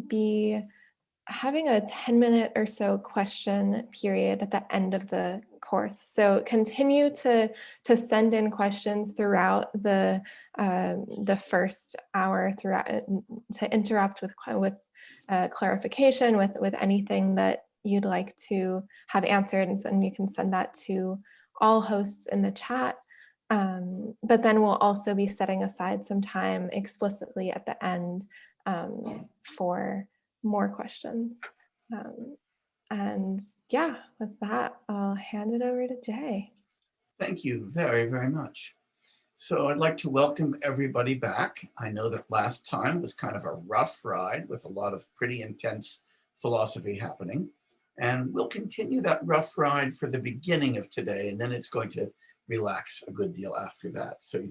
be having a 10-minute or so question period at the end of the course. So continue to send in questions throughout the first hour, throughout to interrupt with clarification, with anything that you'd like to have answered, and you can send that to all hosts in the chat. But then we'll also be setting aside some time explicitly at the end for more questions. And yeah, with that, I'll hand it over to Jay. Thank you very, very much. So I'd like to welcome everybody back. I know that last time was kind of a rough ride with a lot of pretty intense philosophy happening. And we'll continue that rough ride for the beginning of today, and then it's going to relax a good deal after that. So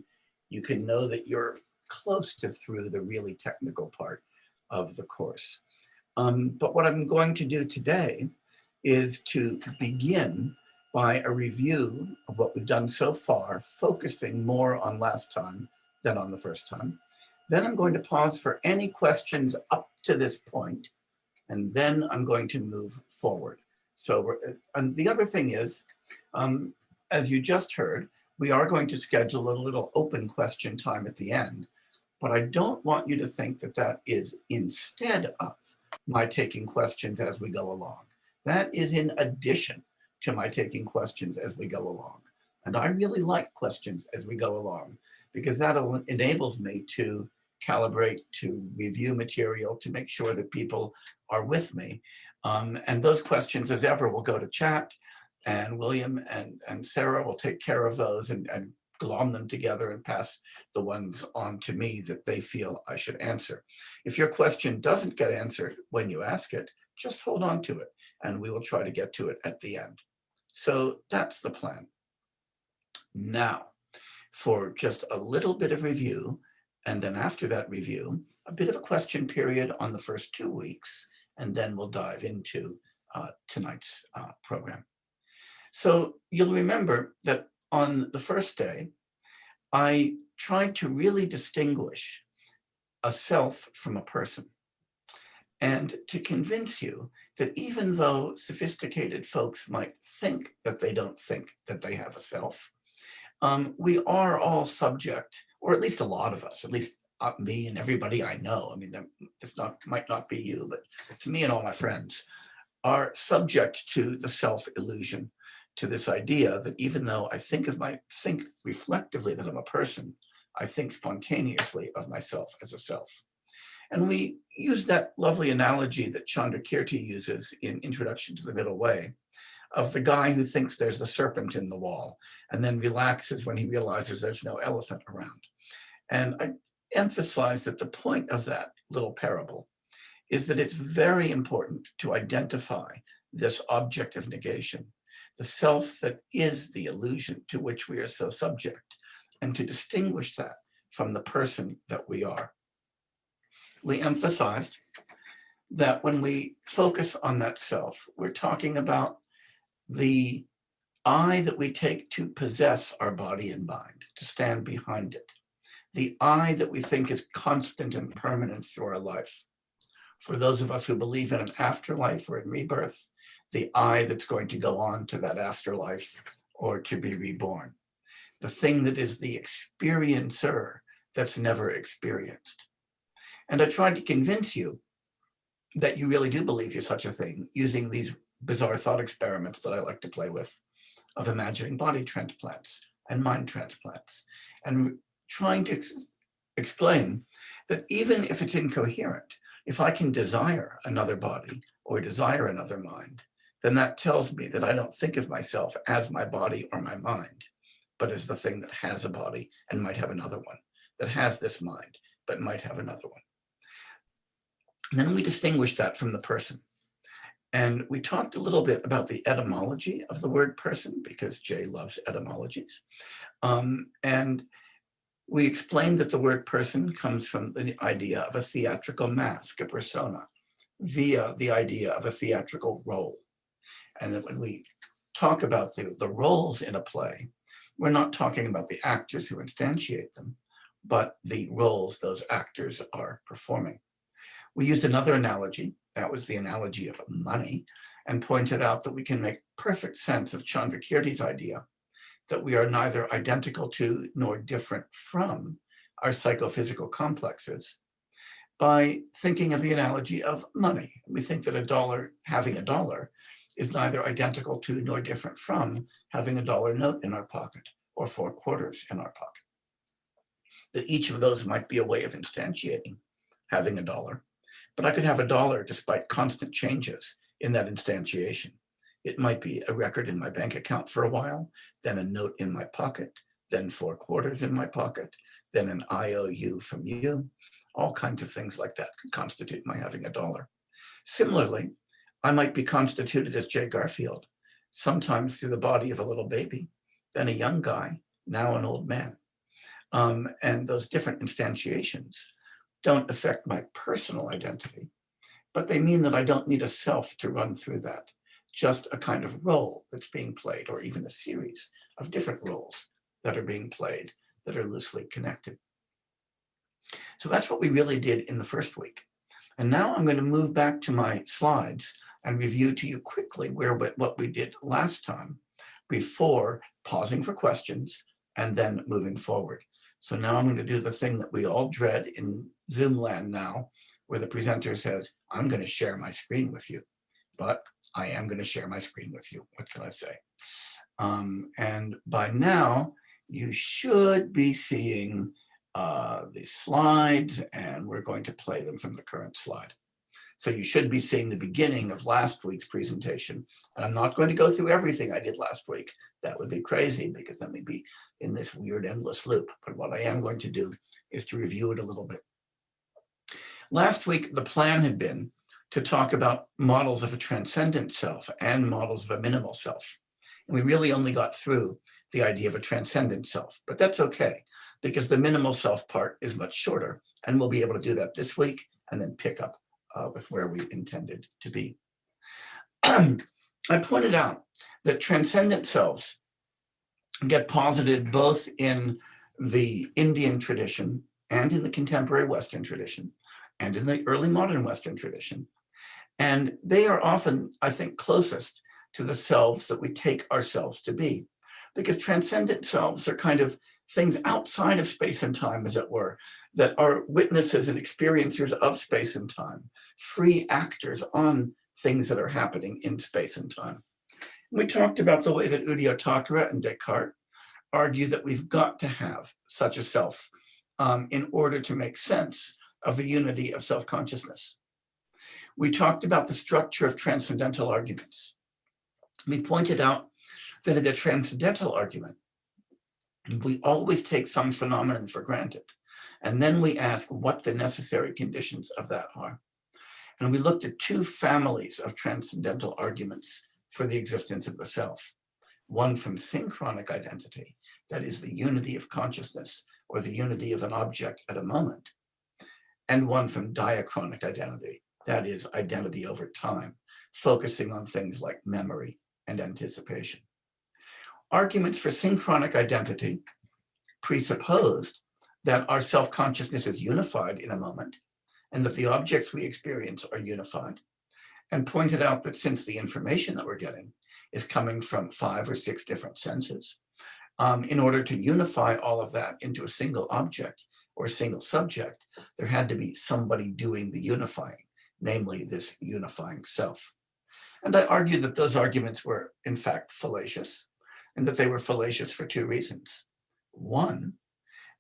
you can know that you're close to through the really technical part of the course. But what I'm going to do today is to begin by a review of what we've done so far, focusing more on last time than on the first time. Then I'm going to pause for any questions up to this point, and then I'm going to move forward. So and the other thing is, as you just heard, we are going to schedule a little open question time at the end, but I don't want you to think that that is instead of my taking questions as we go along. That is in addition to my taking questions as we go along. And I really like questions as we go along, because that enables me to calibrate, to review material, to make sure that people are with me. And those questions, as ever, will go to chat, and William and Sarah will take care of those and glom them together and pass the ones on to me that they feel I should answer. If your question doesn't get answered when you ask it, just hold on to it, and we will try to get to it at the end. So that's the plan. Now, for just a little bit of review, and then after that review, a bit of a question period on the first 2 weeks, and then we'll dive into tonight's program. So you'll remember that on the first day, I tried to really distinguish a self from a person, and to convince you that even though sophisticated folks might think that they don't think that they have a self, we are all subject, or at least a lot of us, at least me and everybody I know. I mean, this might not be you, but it's me and all my friends, are subject to the self-illusion, to this idea that even though I think reflectively that I'm a person, I think spontaneously of myself as a self. And we use that lovely analogy that Chandrakirti uses in Introduction to the Middle Way, of the guy who thinks there's a serpent in the wall and then relaxes when he realizes there's no elephant around. And I emphasize that the point of that little parable is that it's very important to identify this object of negation, the self that is the illusion to which we are so subject, and to distinguish that from the person that we are. We emphasized that when we focus on that self, we're talking about the I that we take to possess our body and mind, to stand behind it. The I that we think is constant and permanent through our life. For those of us who believe in an afterlife or in rebirth, the I that's going to go on to that afterlife or to be reborn. The thing that is the experiencer that's never experienced. And I tried to convince you that you really do believe you're such a thing using these bizarre thought experiments that I like to play with, of imagining body transplants and mind transplants, and trying to explain that even if it's incoherent, if I can desire another body or desire another mind, then that tells me that I don't think of myself as my body or my mind, but as the thing that has a body and might have another one, that has this mind, but might have another one. And then we distinguish that from the person. And we talked a little bit about the etymology of the word person, because Jay loves etymologies. And we explained that the word person comes from the idea of a theatrical mask, a persona, via the idea of a theatrical role. And that when we talk about the roles in a play, we're not talking about the actors who instantiate them, but the roles those actors are performing. We used another analogy, that was the analogy of money, and pointed out that we can make perfect sense of Chandrakirti's idea that we are neither identical to nor different from our psychophysical complexes by thinking of the analogy of money. We think that a dollar, having a dollar, is neither identical to nor different from having a dollar note in our pocket or 4 quarters in our pocket. That each of those might be a way of instantiating having a dollar, but I could have a dollar despite constant changes in that instantiation. It might be a record in my bank account for a while, then a note in my pocket, then 4 quarters in my pocket, then an IOU from you. All kinds of things like that could constitute my having a dollar. Similarly, I might be constituted as J. Garfield, sometimes through the body of a little baby, then a young guy, now an old man. And those different instantiations don't affect my personal identity, but they mean that I don't need a self to run through that, just a kind of role that's being played, or even a series of different roles that are being played that are loosely connected. So that's what we really did in the first week. And now I'm going to move back to my slides and review to you quickly what we did last time before pausing for questions and then moving forward. So now I'm going to do the thing that we all dread in Zoom land now, where the presenter says, I'm going to share my screen with you. But I am going to share my screen with you. What can I say? And by now, you should be seeing the slides, and we're going to play them from the current slide. So you should be seeing the beginning of last week's presentation. And I'm not going to go through everything I did last week. That would be crazy, because then we'd be in this weird endless loop. But what I am going to do is to review it a little bit. Last week, the plan had been to talk about models of a transcendent self and models of a minimal self. And we really only got through the idea of a transcendent self, but that's okay, because the minimal self part is much shorter, and we'll be able to do that this week and then pick up with where we intended to be. I pointed out that transcendent selves get posited both in the Indian tradition and in the contemporary Western tradition and in the early modern Western tradition. And they are often, I think, closest to the selves that we take ourselves to be, because transcendent selves are kind of things outside of space and time, as it were, that are witnesses and experiencers of space and time, free actors on things that are happening in space and time. We talked about the way that Udayatthackeray and Descartes argue that we've got to have such a self in order to make sense of the unity of self-consciousness. We talked about the structure of transcendental arguments. We pointed out that in a transcendental argument, we always take some phenomenon for granted, and then we ask what the necessary conditions of that are. And we looked at 2 families of transcendental arguments for the existence of the self. One from synchronic identity, that is the unity of consciousness or the unity of an object at a moment, and one from diachronic identity, that is identity over time, focusing on things like memory and anticipation. Arguments for synchronic identity presupposed that our self-consciousness is unified in a moment and that the objects we experience are unified, and pointed out that since the information that we're getting is coming from 5 or 6 different senses, in order to unify all of that into a single object or a single subject, there had to be somebody doing the unifying, namely this unifying self. And I argued that those arguments were in fact fallacious, and that they were fallacious for 2 reasons. One,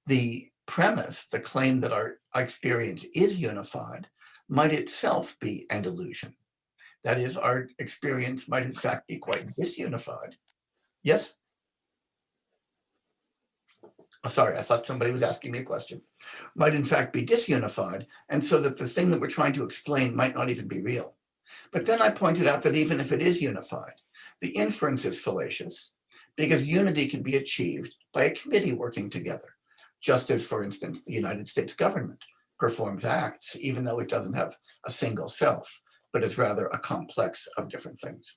the premise, the claim that our experience is unified, might itself be an illusion. That is, our experience might in fact be quite disunified. Yes? Oh, sorry, I thought somebody was asking me a question. Might in fact be disunified, and so that the thing that we're trying to explain might not even be real. But then I pointed out that even if it is unified, the inference is fallacious, because unity can be achieved by a committee working together, just as, for instance, the United States government performs acts, even though it doesn't have a single self, but is rather a complex of different things.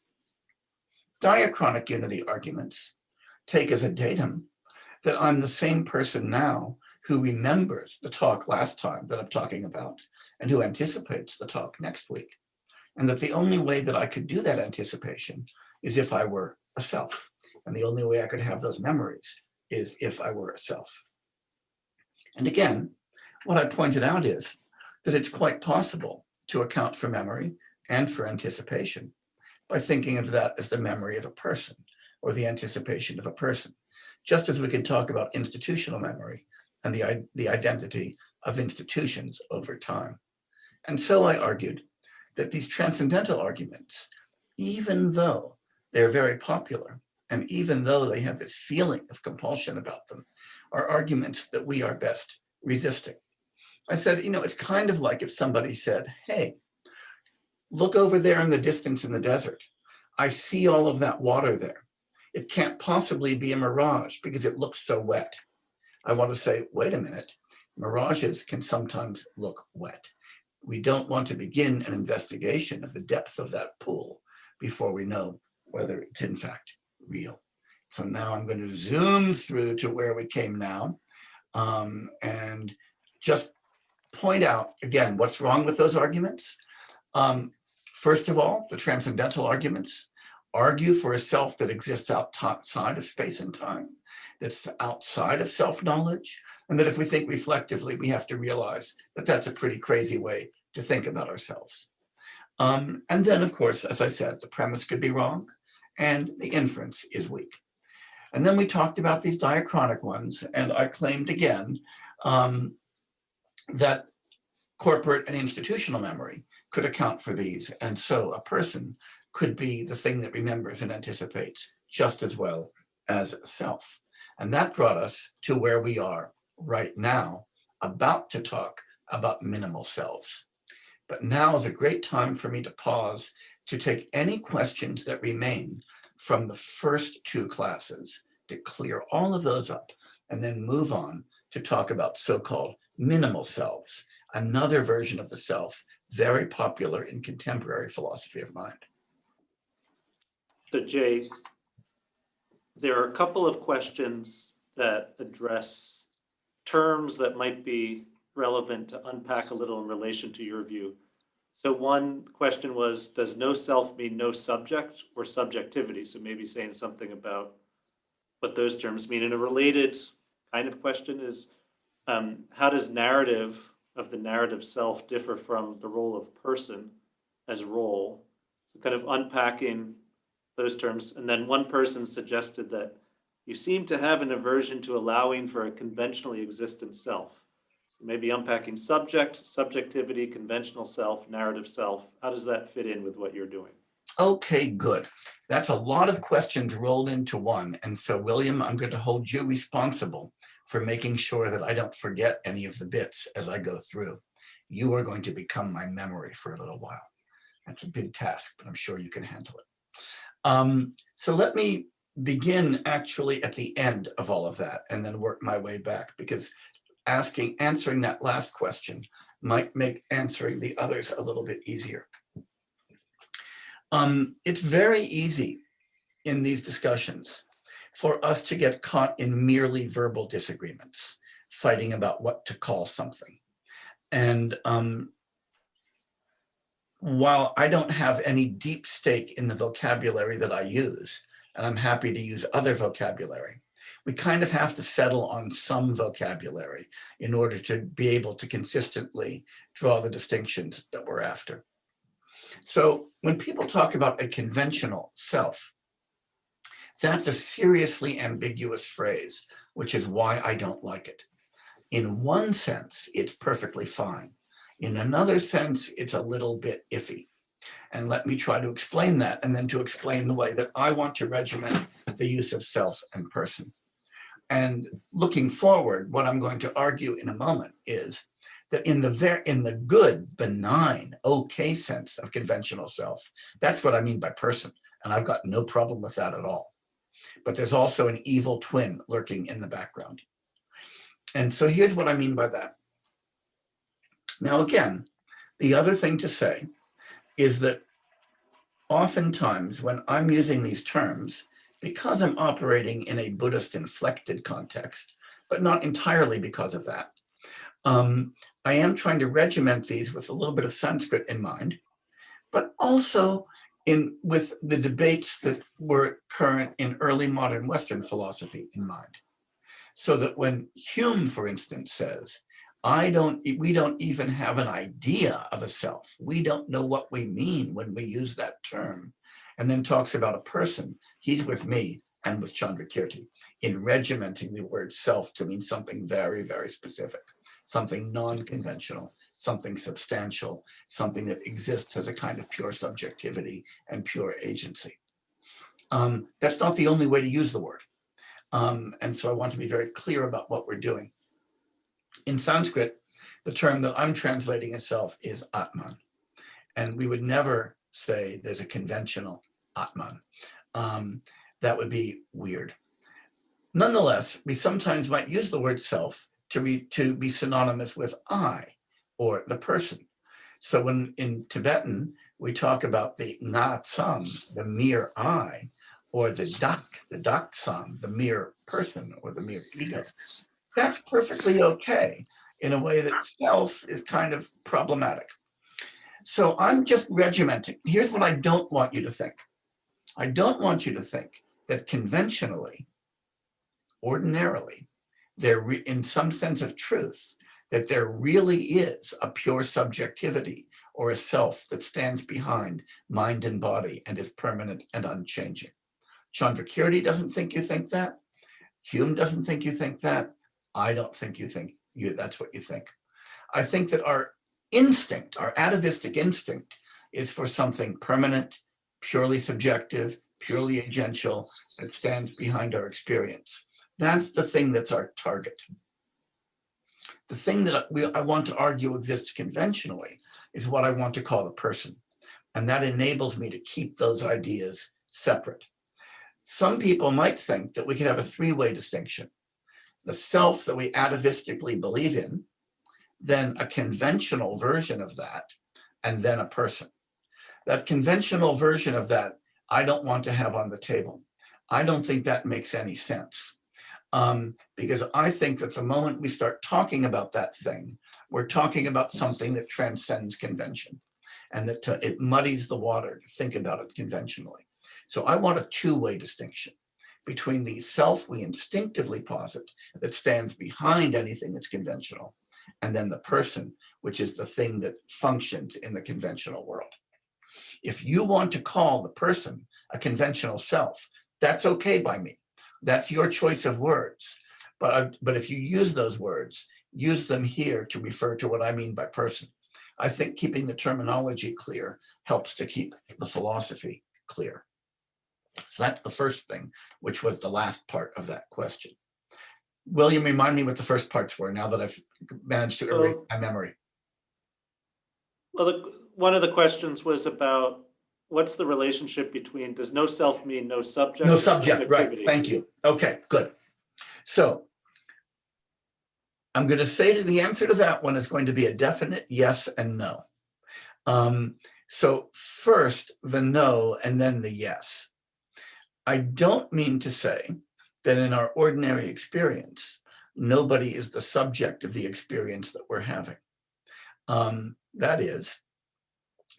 Diachronic unity arguments take as a datum that I'm the same person now who remembers the talk last time that I'm talking about, and who anticipates the talk next week. And that the only way that I could do that anticipation is if I were a self. And the only way I could have those memories is if I were a self. And again, what I pointed out is that it's quite possible to account for memory and for anticipation by thinking of that as the memory of a person or the anticipation of a person, just as we can talk about institutional memory and the identity of institutions over time. And so I argued that these transcendental arguments, even though they're very popular, and even though they have this feeling of compulsion about them, are arguments that we are best resisting. I said, it's kind of like if somebody said, hey, look over there in the distance in the desert. I see all of that water there. It can't possibly be a mirage because it looks so wet. I want to say, wait a minute, mirages can sometimes look wet. We don't want to begin an investigation of the depth of that pool before we know whether it's in fact real. So now I'm going to zoom through to where we came now and just point out again what's wrong with those arguments. First of all, the transcendental arguments argue for a self that exists outside of space and time, that's outside of self-knowledge, and that if we think reflectively, we have to realize that that's a pretty crazy way to think about ourselves. And then, of course, as I said, the premise could be wrong, and the inference is weak. And then we talked about these diachronic ones, and I claimed again that corporate and institutional memory could account for these. And so a person could be the thing that remembers and anticipates just as well as a self. And that brought us to where we are right now, about to talk about minimal selves. But now is a great time for me to pause to take any questions that remain from the first two classes, to clear all of those up, and then move on to talk about so-called minimal selves, another version of the self, very popular in contemporary philosophy of mind. So Jay, there are a couple of questions that address terms that might be relevant to unpack a little in relation to your view. So one question was, does no self mean no subject or subjectivity? So maybe saying something about what those terms mean. And a related kind of question is, how does narrative of the narrative self differ from the role of person as role? So kind of unpacking those terms. And then one person suggested that you seem to have an aversion to allowing for a conventionally existent self. So maybe unpacking subject, subjectivity, conventional self, narrative self. How does that fit in with what you're doing? Okay, good. That's a lot of questions rolled into one. And so, William, I'm going to hold you responsible for making sure that I don't forget any of the bits as I go through. You are going to become my memory for a little while. That's a big task, but I'm sure you can handle it. So let me begin actually at the end of all of that and then work my way back, because answering that last question might make answering the others a little bit easier. It's very easy in these discussions for us to get caught in merely verbal disagreements, fighting about what to call something. And while I don't have any deep stake in the vocabulary that I use, and I'm happy to use other vocabulary, we kind of have to settle on some vocabulary in order to be able to consistently draw the distinctions that we're after. So when people talk about a conventional self, that's a seriously ambiguous phrase, which is why I don't like it. In one sense, it's perfectly fine. In another sense, it's a little bit iffy. And let me try to explain that, and then to explain the way that I want to regiment the use of self and person. And looking forward, what I'm going to argue in a moment is that in the good, benign, okay sense of conventional self, that's what I mean by person. And I've got no problem with that at all. But there's also an evil twin lurking in the background. And so here's what I mean by that. Now, again, the other thing to say is that oftentimes when I'm using these terms, because I'm operating in a Buddhist inflected context, but not entirely because of that, I am trying to regiment these with a little bit of Sanskrit in mind, but also with the debates that were current in early modern Western philosophy in mind. So that when Hume, for instance, says, we don't even have an idea of a self. We don't know what we mean when we use that term, and then talks about a person, he's with me and with Transcendentalism in regimenting the word self to mean something very, very specific, something non-conventional, something substantial, something that exists as a kind of pure subjectivity and pure agency. That's not the only way to use the word. And so I want to be very clear about what we're doing. In Sanskrit, the term that I'm translating as self is Atman. And we would never say there's a conventional Atman. That would be weird. Nonetheless, we sometimes might use the word self to be synonymous with I, or the person. So when in Tibetan, we talk about the nga tsam, the mere I, or the dak tsam, the mere person, or the mere ego, that's perfectly okay in a way that self is kind of problematic. So I'm just regimenting. Here's what I don't want you to think. I don't want you to think that conventionally, ordinarily, there in some sense of truth, that there really is a pure subjectivity or a self that stands behind mind and body and is permanent and unchanging. Chandrakirti doesn't think you think that. Hume doesn't think you think that. I don't think you think that's what you think. I think that our instinct, our atavistic instinct, is for something permanent, purely subjective, purely agential, that stands behind our experience. That's the thing that's our target. The thing that I want to argue exists conventionally is what I want to call the person. And that enables me to keep those ideas separate. Some people might think that we could have a three-way distinction. The self that we atavistically believe in, then a conventional version of that, and then a person. That conventional version of that, I don't want to have on the table. I don't think that makes any sense. Because I think that the moment we start talking about that thing, we're talking about something that transcends convention, and that it muddies the water to think about it conventionally. So I want a two-way distinction between the self we instinctively posit that stands behind anything that's conventional, and then the person, which is the thing that functions in the conventional world. If you want to call the person a conventional self, that's okay by me. That's your choice of words. But if you use those words, use them here to refer to what I mean by person. I think keeping the terminology clear helps to keep the philosophy clear. So that's the first thing, which was the last part of that question. William, remind me what the first parts were now that I've managed to erase my memory. Well, one of the questions was about what's the relationship between, does no self mean no subject? No subject, right, thank you. Okay, good. So I'm going to say the answer to that one is going to be a definite yes and no. So first the no and then the yes. I don't mean to say that in our ordinary experience, nobody is the subject of the experience that we're having. That is,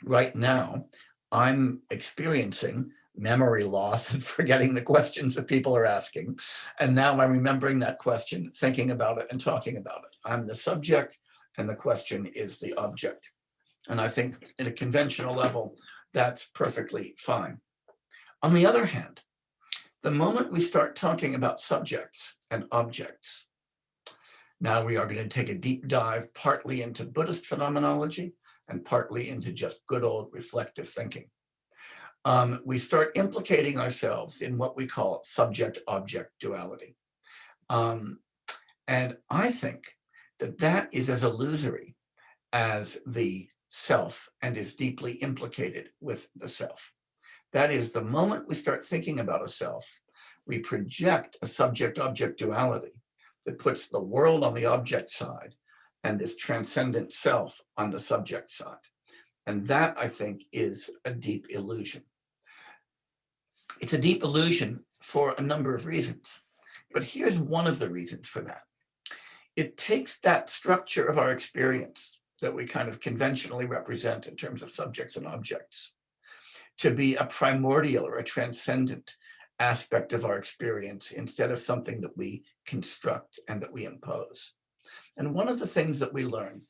right now, I'm experiencing memory loss and forgetting the questions that people are asking. And now I'm remembering that question, thinking about it and talking about it. I'm the subject and the question is the object. And I think at a conventional level, that's perfectly fine. On the other hand, the moment we start talking about subjects and objects, now we are going to take a deep dive partly into Buddhist phenomenology and partly into just good old reflective thinking. We start implicating ourselves in what we call subject-object duality. And I think that that is as illusory as the self and is deeply implicated with the self. That is, the moment we start thinking about a self, we project a subject-object duality that puts the world on the object side and this transcendent self on the subject side. And that, I think, is a deep illusion. It's a deep illusion for a number of reasons. But here's one of the reasons for that. it takes that structure of our experience that we kind of conventionally represent in terms of subjects and objects to be a primordial or a transcendent aspect of our experience instead of something that we construct and that we impose. And one of the things that we learn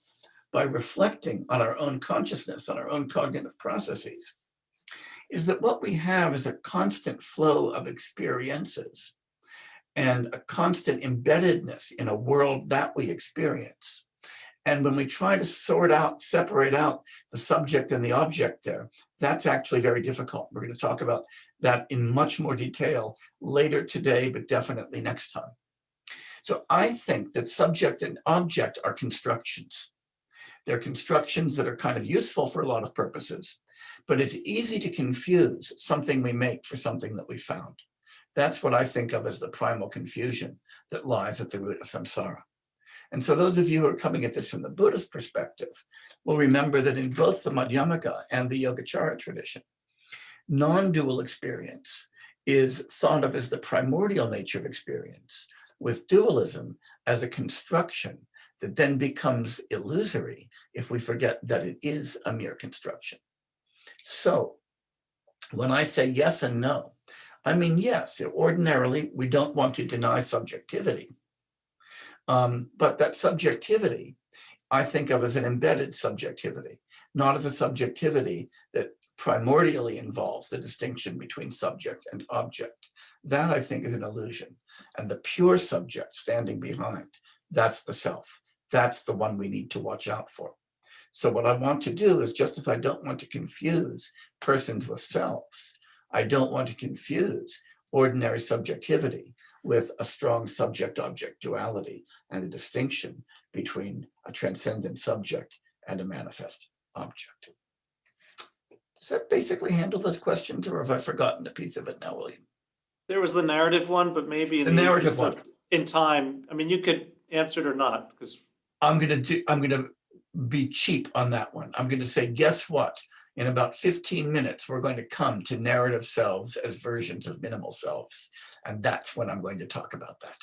by reflecting on our own consciousness, on our own cognitive processes, is that what we have is a constant flow of experiences and a constant embeddedness in a world that we experience. And when we try to separate out the subject and the object there, that's actually very difficult. We're going to talk about that in much more detail later today, but definitely next time. So I think that subject and object are constructions. They're constructions that are kind of useful for a lot of purposes, but it's easy to confuse something we make for something that we found. That's what I think of as the primal confusion that lies at the root of samsara. And so those of you who are coming at this from the Buddhist perspective will remember that in both the Madhyamaka and the Yogacara tradition, non-dual experience is thought of as the primordial nature of experience, with dualism as a construction that then becomes illusory if we forget that it is a mere construction. So when I say yes and no, I mean, yes, ordinarily we don't want to deny subjectivity. But that subjectivity, I think of as an embedded subjectivity, not as a subjectivity that primordially involves the distinction between subject and object. That, I think, is an illusion. And the pure subject standing behind, that's the self. That's the one we need to watch out for. So what I want to do is, just as I don't want to confuse persons with selves, I don't want to confuse ordinary subjectivity with a strong subject-object duality and a distinction between a transcendent subject and a manifest object. Does that basically handle those questions, or have I forgotten a piece of it now, William? There was the narrative one, but maybe in The narrative one. In time, I mean, you could answer it or not, because I'm gonna be cheap on that one. I'm gonna say, guess what? In about 15 minutes, we're going to come to narrative selves as versions of minimal selves. And that's when I'm going to talk about that.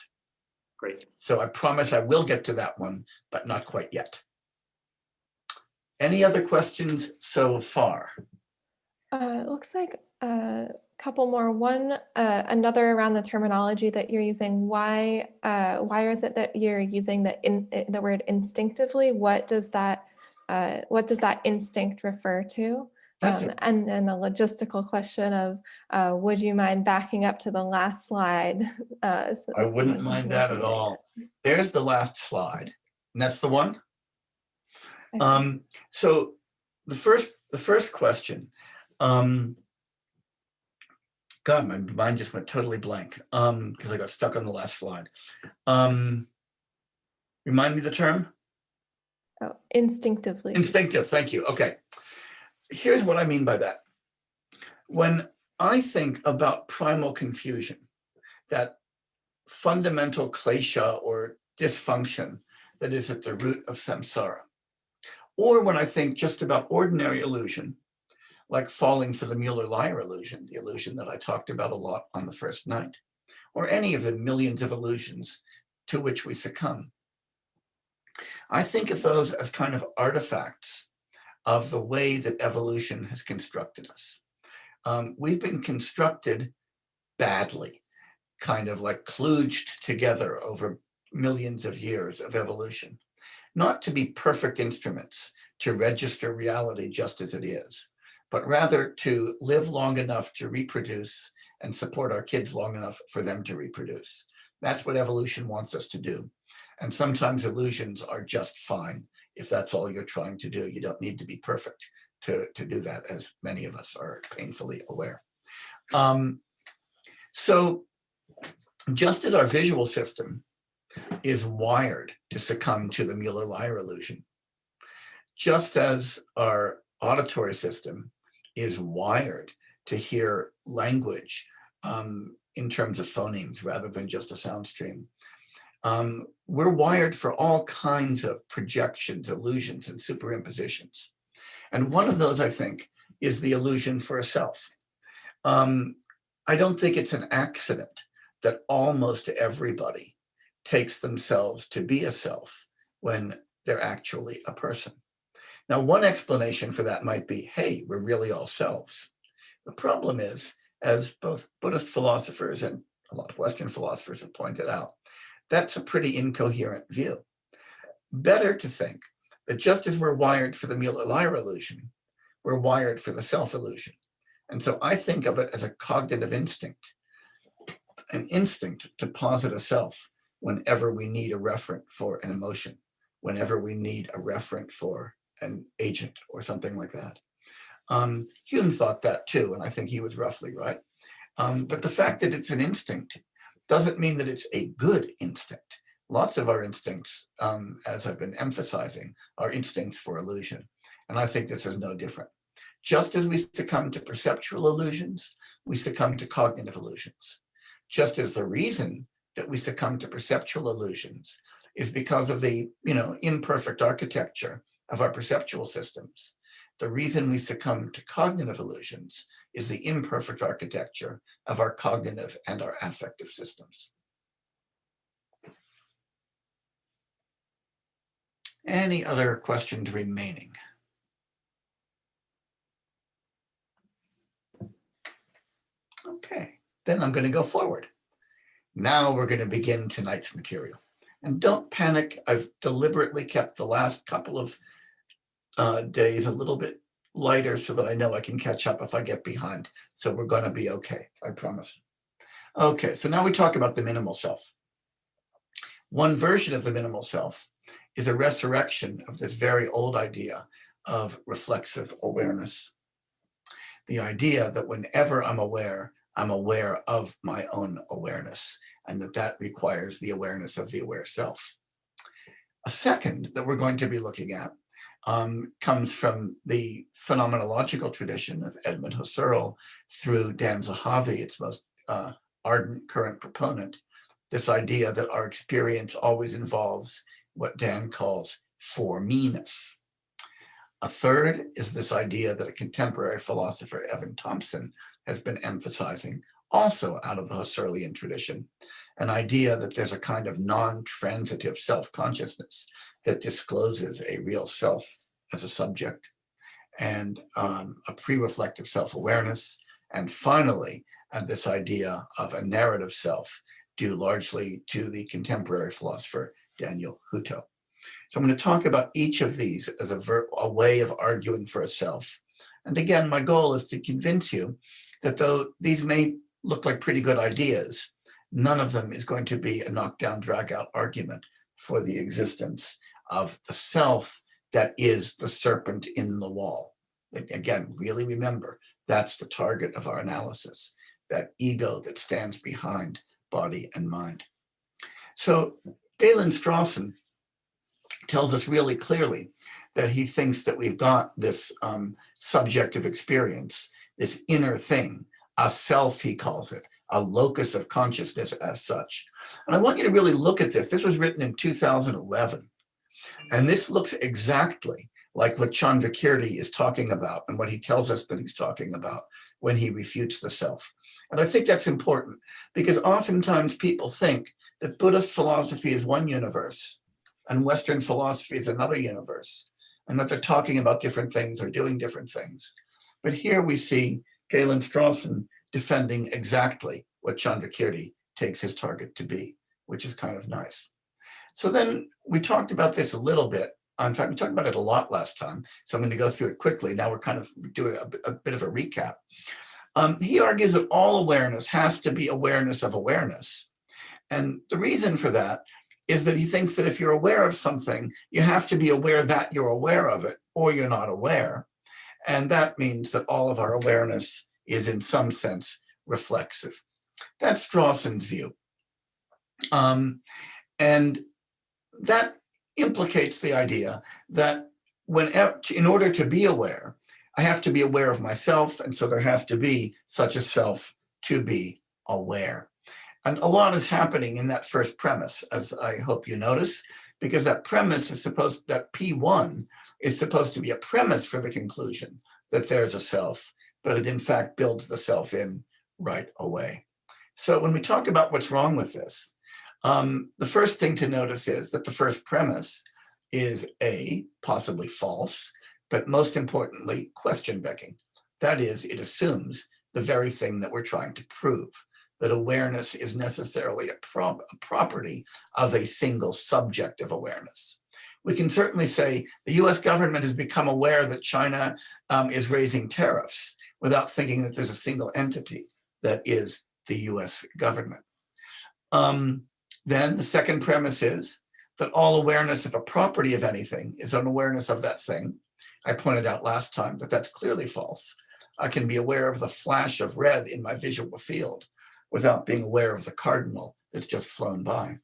great. So I promise I will get to that one, but not quite yet. Any other questions so far? It looks like a couple more. One, another around the terminology that you're using. Why is it that you're using the word instinctively? What does that instinct refer to? And then a logistical question of, would you mind backing up to the last slide? So I wouldn't mind that at all. There's the last slide, and that's the one. So the first question, God, my mind just went totally blank because I got stuck on the last slide. Remind me the term? Oh, instinctively. Instinctive, thank you. Okay. Here's what I mean by that. When I think about primal confusion, that fundamental klesha or dysfunction that is at the root of samsara, or when I think just about ordinary illusion, like falling for the Mueller-Lyer illusion, the illusion that I talked about a lot on the first night, or any of the millions of illusions to which we succumb, I think of those as kind of artifacts of the way that evolution has constructed us. We've been constructed badly, kind of like kludged together over millions of years of evolution, not to be perfect instruments to register reality just as it is, but rather to live long enough to reproduce and support our kids long enough for them to reproduce. That's what evolution wants us to do. And sometimes illusions are just fine if that's all you're trying to do. You don't need to be perfect to do that, as many of us are painfully aware. So just as our visual system is wired to succumb to the Mueller-Lyer illusion, just as our auditory system is wired to hear language in terms of phonemes rather than just a sound stream, we're wired for all kinds of projections, illusions, and superimpositions. And one of those, I think, is the illusion for a self. I don't think it's an accident that almost everybody takes themselves to be a self when they're actually a person. Now, one explanation for that might be, hey, we're really all selves. The problem is, as both Buddhist philosophers and a lot of Western philosophers have pointed out, that's a pretty incoherent view. Better to think that just as we're wired for the Mueller-Lyer illusion, we're wired for the self-illusion. And so I think of it as a cognitive instinct, an instinct to posit a self whenever we need a referent for an emotion, whenever we need a referent for an agent or something like that. Hume thought that too, and I think he was roughly right. But the fact that it's an instinct doesn't mean that it's a good instinct. Lots of our instincts, as I've been emphasizing, are instincts for illusion. And I think this is no different. Just as we succumb to perceptual illusions, we succumb to cognitive illusions. Just as the reason that we succumb to perceptual illusions is because of the imperfect architecture of our perceptual systems. The reason we succumb to cognitive illusions is the imperfect architecture of our cognitive and our affective systems. Any other questions remaining? Okay, then I'm going to go forward. Now we're going to begin tonight's material. And don't panic, I've deliberately kept the last couple of days a little bit lighter so that I know I can catch up if I get behind. So we're going to be okay, I promise. Okay, so now we talk about the minimal self. One version of the minimal self is a resurrection of this very old idea of reflexive awareness. The idea that whenever I'm aware of my own awareness, and that requires the awareness of the aware self. A second that we're going to be looking at comes from the phenomenological tradition of Edmund Husserl through Dan Zahavi, its most ardent current proponent, this idea that our experience always involves what Dan calls for-me-ness. A third is this idea that a contemporary philosopher, Evan Thompson, has been emphasizing, also out of the Husserlian tradition, an idea that there's a kind of non-transitive self-consciousness that discloses a real self as a subject, and a pre-reflective self-awareness, and finally, this idea of a narrative self, due largely to the contemporary philosopher Daniel Hutto. So I'm going to talk about each of these as a way of arguing for a self. And again, my goal is to convince you that though these may look like pretty good ideas, none of them is going to be a knockdown, drag-out argument for the existence of the self that is the serpent in the wall. Again, really remember, that's the target of our analysis, that ego that stands behind body and mind. So Galen Strawson tells us really clearly that he thinks that we've got this subjective experience, this inner thing, a self, he calls it, a locus of consciousness as such. And I want you to really look at this. This was written in 2011. And this looks exactly like what Chandrakirti is talking about and what he tells us that he's talking about when he refutes the self. And I think that's important because oftentimes people think that Buddhist philosophy is one universe and Western philosophy is another universe, and that they're talking about different things or doing different things. But here we see Galen Strawson defending exactly what Chandrakirti takes his target to be, which is kind of nice. So then we talked about this a little bit. In fact, we talked about it a lot last time, so I'm going to go through it quickly. Now we're kind of doing a bit of a recap. He argues that all awareness has to be awareness of awareness. And the reason for that is that he thinks that if you're aware of something, you have to be aware that you're aware of it, or you're not aware. And that means that all of our awareness is in some sense reflexive. That's Strawson's view. And that implicates the idea that in order to be aware, I have to be aware of myself, and so there has to be such a self to be aware. And a lot is happening in that first premise, as I hope you notice, because that premise is that P1 is supposed to be a premise for the conclusion that there's a self, but it in fact builds the self in right away. So when we talk about what's wrong with this, The first thing to notice is that the first premise is possibly false, but most importantly, question-begging. That is, it assumes the very thing that we're trying to prove, that awareness is necessarily a property of a single subject of awareness. We can certainly say the US government has become aware that China is raising tariffs without thinking that there's a single entity that is the US government. Then the second premise is that all awareness of a property of anything is an awareness of that thing. I pointed out last time that that's clearly false. I can be aware of the flash of red in my visual field without being aware of the cardinal that's just flown by.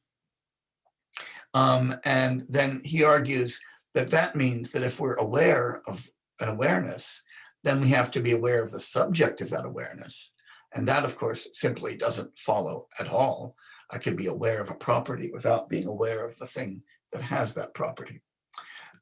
And then he argues that that means that if we're aware of an awareness, then we have to be aware of the subject of that awareness. And that, of course, simply doesn't follow at all. I can be aware of a property without being aware of the thing that has that property.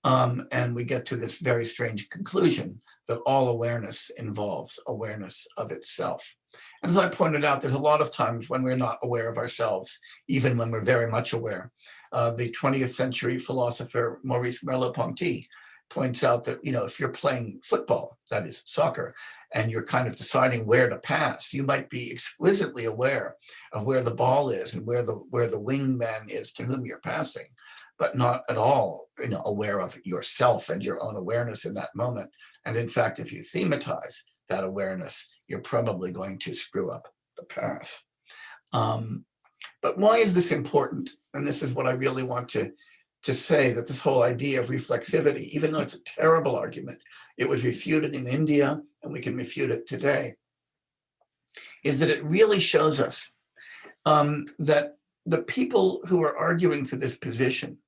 And we get to this very strange conclusion that all awareness involves awareness of itself. And as I pointed out, there's a lot of times when we're not aware of ourselves, even when we're very much aware. The 20th century philosopher Maurice Merleau-Ponty points out that, if you're playing football, that is soccer, and you're kind of deciding where to pass, you might be exquisitely aware of where the ball is and where the wingman is to whom you're passing, but not at all aware of yourself and your own awareness in that moment. And in fact, if you thematize that awareness, you're probably going to screw up the path. But why is this important? And this is what I really want to say, that this whole idea of reflexivity, even though it's a terrible argument, it was refuted in India and we can refute it today, is that it really shows us that the people who are arguing for this position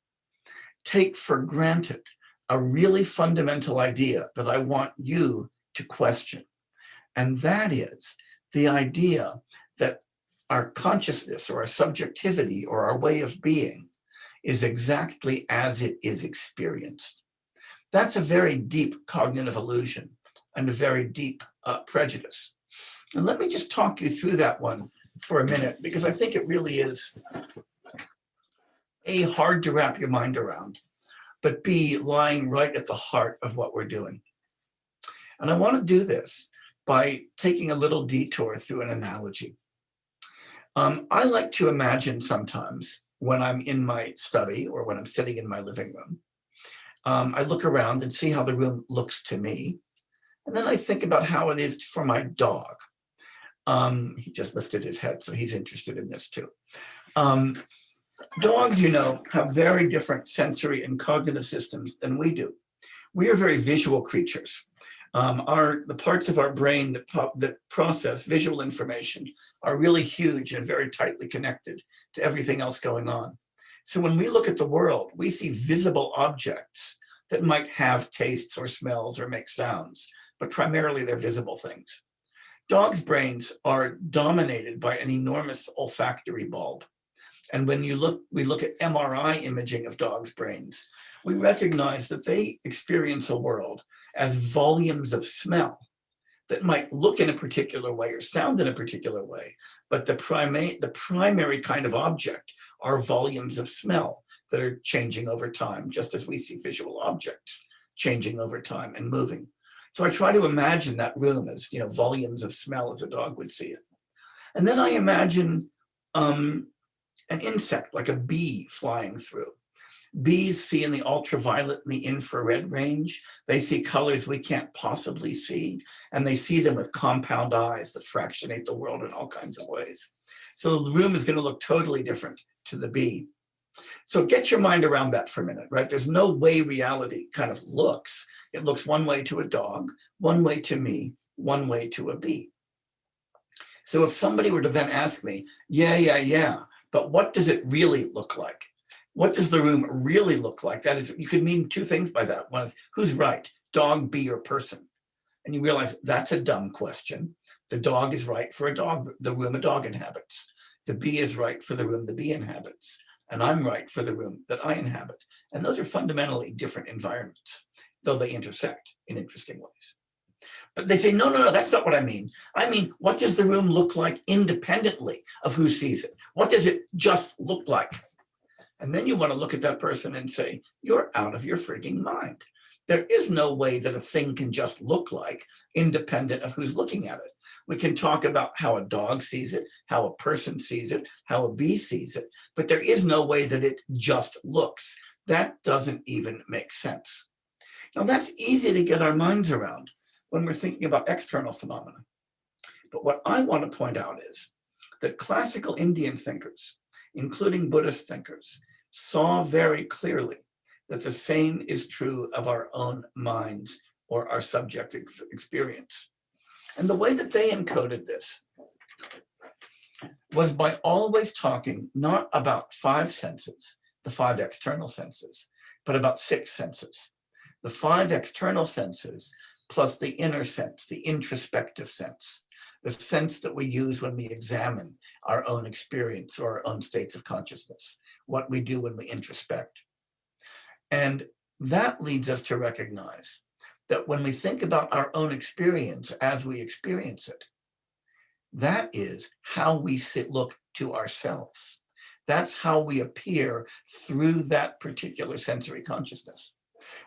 take for granted a really fundamental idea that I want you to question. And that is the idea that our consciousness or our subjectivity or our way of being is exactly as it is experienced. That's a very deep cognitive illusion and a very deep prejudice. And let me just talk you through that one for a minute, because I think it really is A, hard to wrap your mind around, but B, lying right at the heart of what we're doing. And I want to do this by taking a little detour through an analogy. I like to imagine sometimes when I'm in my study or when I'm sitting in my living room, I look around and see how the room looks to me. And then I think about how it is for my dog. He just lifted his head, so he's interested in this too. Dogs, have very different sensory and cognitive systems than we do. We are very visual creatures. The parts of our brain that process visual information are really huge and very tightly connected to everything else going on. So when we look at the world, we see visible objects that might have tastes or smells or make sounds, but primarily they're visible things. Dogs' brains are dominated by an enormous olfactory bulb. And when we look at MRI imaging of dogs' brains, we recognize that they experience a world as volumes of smell that might look in a particular way or sound in a particular way, but the primary kind of object are volumes of smell that are changing over time, just as we see visual objects changing over time and moving. So I try to imagine that room as volumes of smell as a dog would see it. And then I imagine an insect, like a bee, flying through. Bees see in the ultraviolet and the infrared range. They see colors we can't possibly see, and they see them with compound eyes that fractionate the world in all kinds of ways. So the room is going to look totally different to the bee. So get your mind around that for a minute, right? There's no way reality kind of looks. It looks one way to a dog, one way to me, one way to a bee. So if somebody were to then ask me, yeah, but what does it really look like? What does the room really look like? That is, you could mean two things by that. One is, who's right, dog, bee, or person? And you realize that's a dumb question. The dog is right for the room a dog inhabits. The bee is right for the room the bee inhabits. And I'm right for the room that I inhabit. And those are fundamentally different environments, though they intersect in interesting ways. But they say, no, that's not what I mean. I mean, what does the room look like independently of who sees it? What does it just look like? And then you want to look at that person and say, you're out of your frigging mind. There is no way that a thing can just look like independent of who's looking at it. We can talk about how a dog sees it, how a person sees it, how a bee sees it, but there is no way that it just looks. That doesn't even make sense. Now that's easy to get our minds around when we're thinking about external phenomena. But what I want to point out is that classical Indian thinkers, including Buddhist thinkers, saw very clearly that the same is true of our own minds or our subjective experience. And the way that they encoded this was by always talking not about 5 senses, the 5 external senses, but about 6 senses. The 5 external senses plus the inner sense, the introspective sense, the sense that we use when we examine our own experience or our own states of consciousness, what we do when we introspect. And that leads us to recognize that when we think about our own experience as we experience it, that is how we look to ourselves. That's how we appear through that particular sensory consciousness,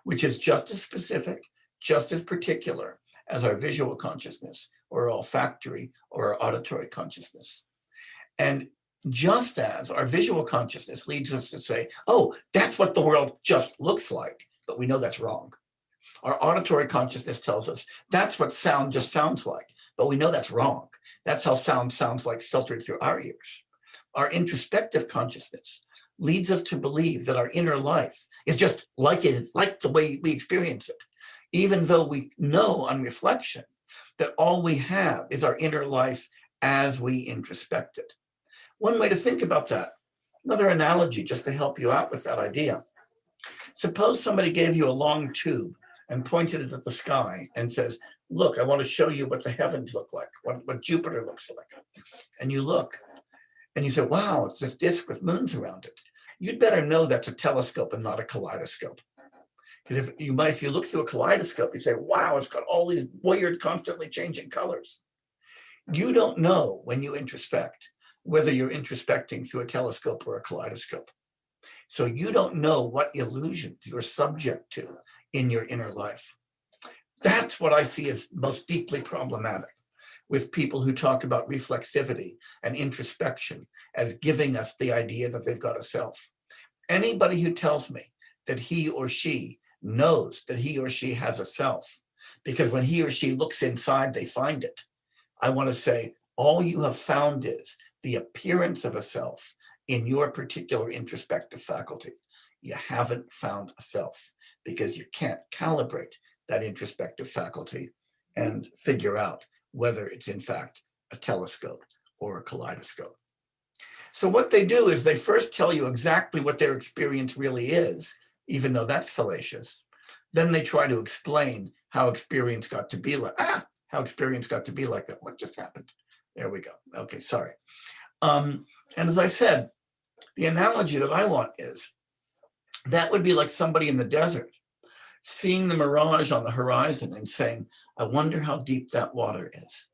which is just as specific, just as particular as our visual consciousness or olfactory or our auditory consciousness. And just as our visual consciousness leads us to say, oh, that's what the world just looks like, but we know that's wrong. Our auditory consciousness tells us that's what sound just sounds like, but we know that's wrong. That's how sound sounds like filtered through our ears. Our introspective consciousness leads us to believe that our inner life is just like the way we experience it, even though we know on reflection that all we have is our inner life as we introspect it. One way to think about that, another analogy just to help you out with that idea. Suppose somebody gave you a long tube and pointed it at the sky and says, look, I want to show you what the heavens look like, what Jupiter looks like. And you look and you say, wow, it's this disk with moons around it. You'd better know that's a telescope and not a kaleidoscope. Because if you look through a kaleidoscope, you say, wow, it's got all these weird, constantly changing colors. You don't know when you introspect whether you're introspecting through a telescope or a kaleidoscope. So you don't know what illusions you're subject to in your inner life. That's what I see as most deeply problematic with people who talk about reflexivity and introspection as giving us the idea that they've got a self. Anybody who tells me that he or she knows that he or she has a self, because when he or she looks inside, they find it, I want to say, all you have found is the appearance of a self in your particular introspective faculty. You haven't found a self because you can't calibrate that introspective faculty and figure out whether it's in fact a telescope or a kaleidoscope. So what they do is they first tell you exactly what their experience really is, even though that's fallacious. Then they try to explain how experience got to be like, how experience got to be like that. What just happened? There we go. Okay, sorry. And as I said, the analogy that I want is that would be like somebody in the desert seeing the mirage on the horizon and saying, I wonder how deep that water is.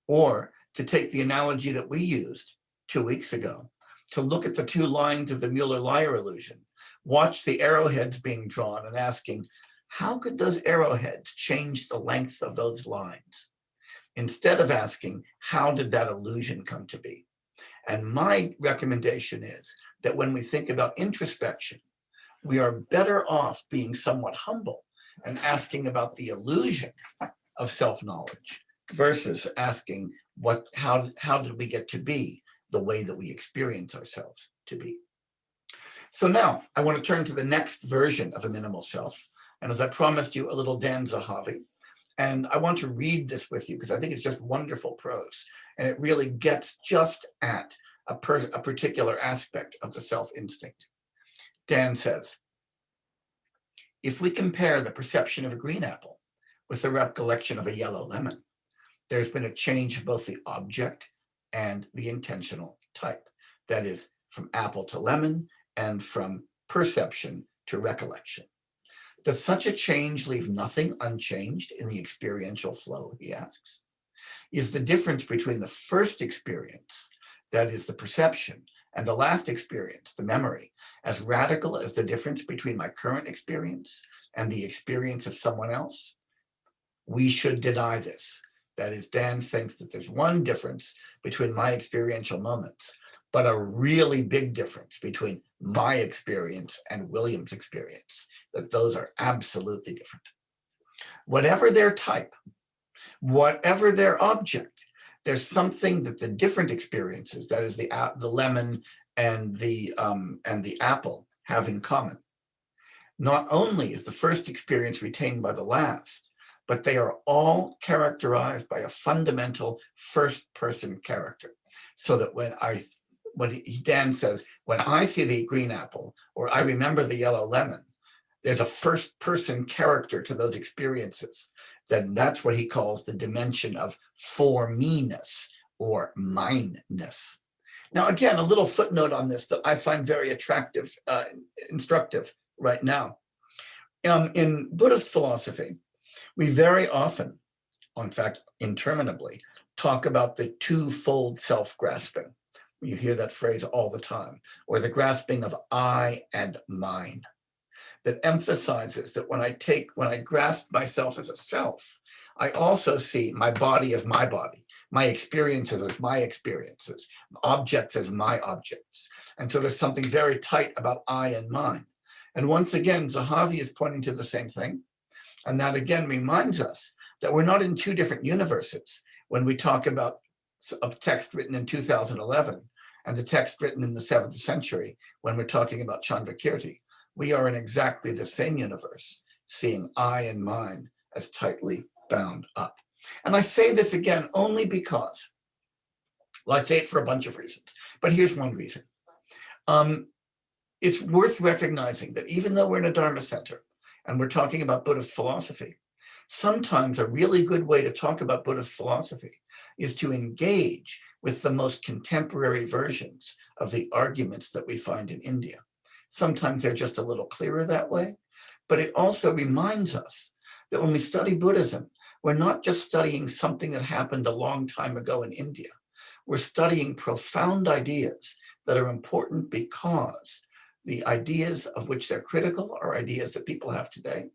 Or to take the analogy that we used 2 weeks ago, to look at the 2 lines of the Mueller-Lyer illusion, watch the arrowheads being drawn and asking, how could those arrowheads change the length of those lines? Instead of asking, how did that illusion come to be? And my recommendation is that when we think about introspection, we are better off being somewhat humble and asking about the illusion of self-knowledge versus asking how did we get to be the way that we experience ourselves to be. So now I want to turn to the next version of a minimal self. And as I promised you, a little Dan Zahavi. And I want to read this with you because I think it's just wonderful prose. And it really gets just at a particular aspect of the self-instinct. Dan says, if we compare the perception of a green apple with the recollection of a yellow lemon, there's been a change of both the object and the intentional type. That is, from apple to lemon and from perception to recollection. Does such a change leave nothing unchanged in the experiential flow, he asks? Is the difference between the first experience, that is the perception, and the last experience, the memory, as radical as the difference between my current experience and the experience of someone else? We should deny this. That is, Dan thinks that there's one difference between my experiential moments, but a really big difference between my experience and William's experience, that those are absolutely different. Whatever their type, whatever their object, there's something that the different experiences, that is the lemon and the apple, have in common. Not only is the first experience retained by the last, but they are all characterized by a fundamental first-person character. So that when Dan says, when I see the green apple, or I remember the yellow lemon, there's a first-person character to those experiences. Then that's what he calls the dimension of for me-ness or mine-ness. Now, again, a little footnote on this that I find very attractive, instructive right now. In Buddhist philosophy, we very often, in fact, interminably, talk about the twofold self-grasping. You hear that phrase all the time, or the grasping of I and mine, that emphasizes that when I grasp myself as a self, I also see my body as my body, my experiences as my experiences, objects as my objects. And so there's something very tight about I and mine. And once again, Zahavi is pointing to the same thing. And that again reminds us that we're not in two different universes when we talk about a text written in 2011 and the text written in the 7th century when we're talking about Chandrakirti. We are in exactly the same universe, seeing I and mine as tightly bound up. And I say this again only because, well, I say it for a bunch of reasons, but here's one reason. It's worth recognizing that even though we're in a Dharma center and we're talking about Buddhist philosophy, sometimes a really good way to talk about Buddhist philosophy is to engage with the most contemporary versions of the arguments that we find in India. Sometimes they're just a little clearer that way, but it also reminds us that when we study Buddhism, we're not just studying something that happened a long time ago in India. We're studying profound ideas that are important because the ideas of which they're critical are ideas that people have today,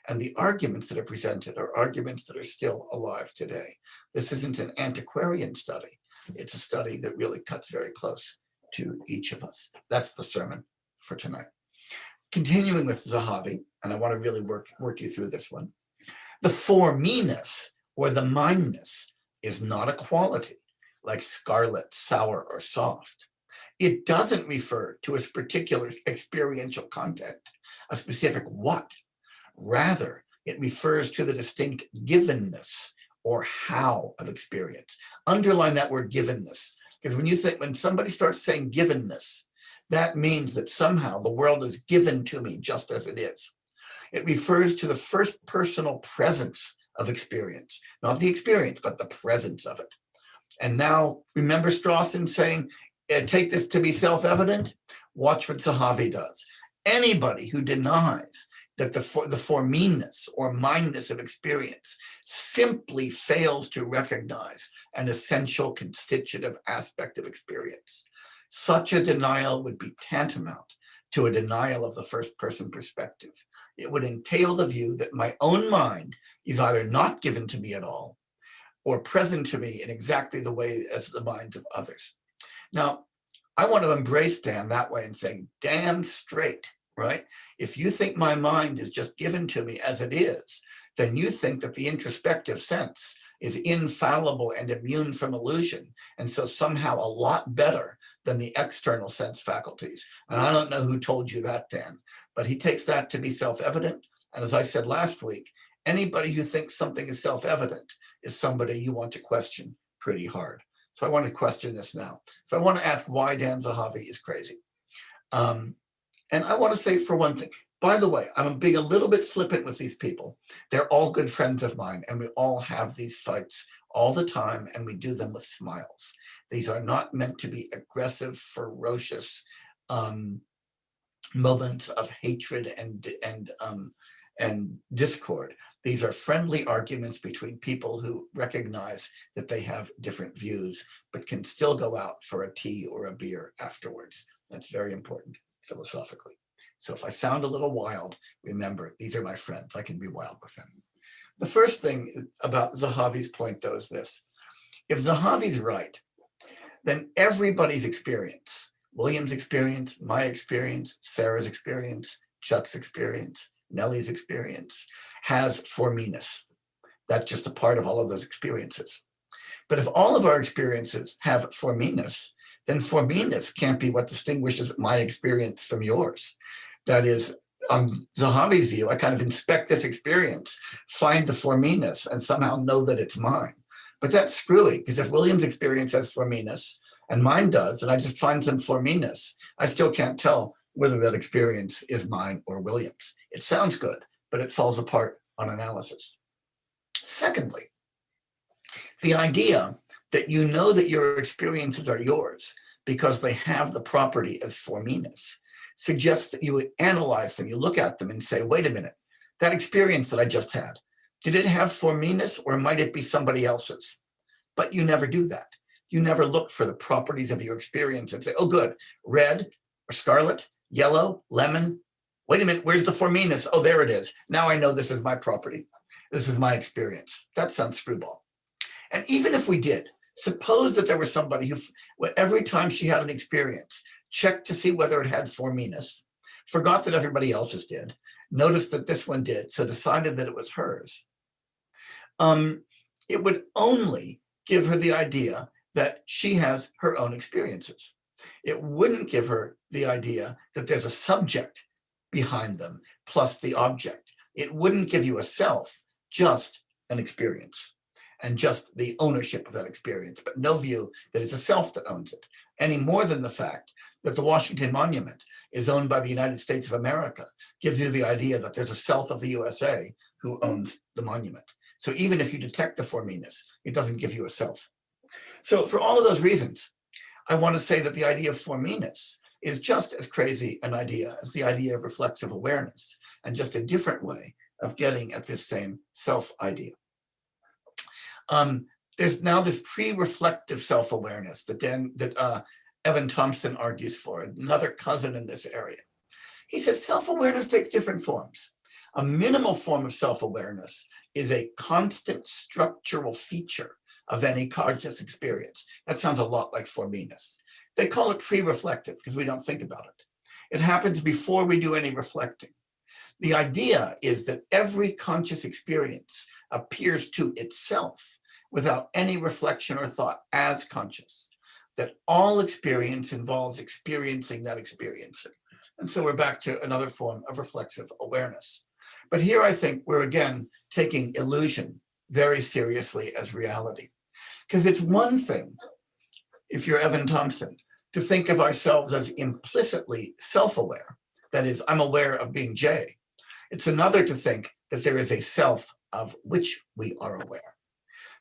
and the arguments that are presented are arguments that are still alive today. This isn't an antiquarian study. It's a study that really cuts very close to each of us. That's the sermon for tonight. Continuing with Zahavi, and I want to really work you through this one. The for me-ness or the mine-ness is not a quality like scarlet, sour, or soft. It doesn't refer to a particular experiential content, a specific what. Rather, it refers to the distinct givenness or how of experience. Underline that word givenness, because when somebody starts saying givenness, that means that somehow the world is given to me just as it is. It refers to the first personal presence of experience, not the experience, but the presence of it. And now, remember Strawson saying, take this to be self-evident? Watch what Zahavi does. Anybody who denies that the for me-ness or mine-ness of experience simply fails to recognize an essential constitutive aspect of experience. Such a denial would be tantamount to a denial of the first-person perspective. It would entail the view that my own mind is either not given to me at all or present to me in exactly the way as the minds of others. Now, I want to embrace Dan that way and say, damn straight, right? If you think my mind is just given to me as it is, then you think that the introspective sense is infallible and immune from illusion, and so somehow a lot better than the external sense faculties. And I don't know who told you that, Dan, but he takes that to be self-evident. And as I said last week, anybody who thinks something is self-evident is somebody you want to question pretty hard. So I want to question this now. So I want to ask why Dan Zahavi is crazy. And I want to say for one thing, by the way, I'm being a little bit flippant with these people. They're all good friends of mine, and we all have these fights all the time, and we do them with smiles. These are not meant to be aggressive, ferocious moments of hatred and discord. These are friendly arguments between people who recognize that they have different views, but can still go out for a tea or a beer afterwards. That's very important philosophically. So if I sound a little wild, remember, these are my friends. I can be wild with them. The first thing about Zahavi's point, though, is this. If Zahavi's right, then everybody's experience, William's experience, my experience, Sarah's experience, Chuck's experience, Nellie's experience, has for me-ness. That's just a part of all of those experiences. But if all of our experiences have for me-ness, then for me-ness can't be what distinguishes my experience from yours. That is, on Zahavi's view, I kind of inspect this experience, find the for me-ness, and somehow know that it's mine. But that's screwy, because if William's experience has for me-ness, and mine does, and I just find some for me-ness, I still can't tell whether that experience is mine or William's. It sounds good, but it falls apart on analysis. Secondly, the idea that you know that your experiences are yours because they have the property as for me-ness suggests that you analyze them, you look at them and say, wait a minute, that experience that I just had, did it have for me-ness or might it be somebody else's? But you never do that. You never look for the properties of your experience and say, oh good, red or scarlet, yellow, lemon. Wait a minute, where's the for me-ness? Oh, there it is. Now I know this is my property. This is my experience. That sounds screwball. And even if we did, suppose that there was somebody who, every time she had an experience, checked to see whether it had for me-ness, forgot that everybody else's did, noticed that this one did, so decided that it was hers. It would only give her the idea that she has her own experiences. It wouldn't give her the idea that there's a subject behind them plus the object. It wouldn't give you a self, just an experience and just the ownership of that experience, but no view that it's a self that owns it, any more than the fact that the Washington Monument is owned by the United States of America gives you the idea that there's a self of the USA who owns the monument. So even if you detect the for me-ness, it doesn't give you a self. So for all of those reasons, I want to say that the idea of for me-ness is just as crazy an idea as the idea of reflexive awareness, and just a different way of getting at this same self idea. There's now this pre-reflective self-awareness that Evan Thompson argues for, another cousin in this area. He says self-awareness takes different forms. A minimal form of self-awareness is a constant structural feature of any conscious experience. That sounds a lot like for me-ness. They call it pre-reflective because we don't think about it. It happens before we do any reflecting. The idea is that every conscious experience appears to itself without any reflection or thought as conscious, that all experience involves experiencing that experience. And so we're back to another form of reflexive awareness. But here I think we're again taking illusion very seriously as reality. Because it's one thing, if you're Evan Thompson, to think of ourselves as implicitly self-aware. That is, I'm aware of being Jay. It's another to think that there is a self of which we are aware.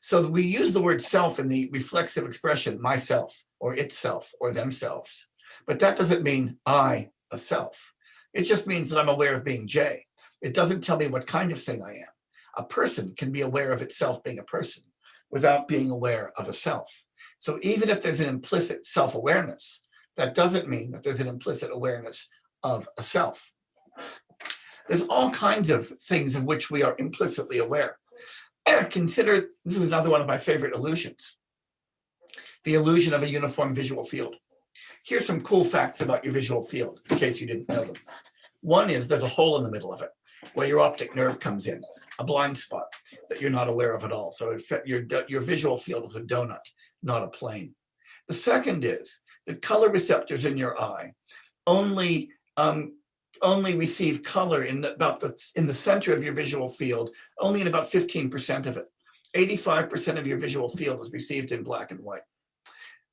So we use the word self in the reflexive expression, myself, or itself, or themselves. But that doesn't mean I, a self. It just means that I'm aware of being Jay. It doesn't tell me what kind of thing I am. A person can be aware of itself being a person without being aware of a self. So even if there's an implicit self-awareness, that doesn't mean that there's an implicit awareness of a self. There's all kinds of things of which we are implicitly aware. Consider, this is another one of my favorite illusions, the illusion of a uniform visual field. Here's some cool facts about your visual field, in case you didn't know them. One is there's a hole in the middle of it where your optic nerve comes in, a blind spot that you're not aware of at all. So your visual field is a donut, not a plane. The second is that color receptors in your eye only receive color in the center of your visual field, only in about 15% of it. 85% of your visual field is received in black and white.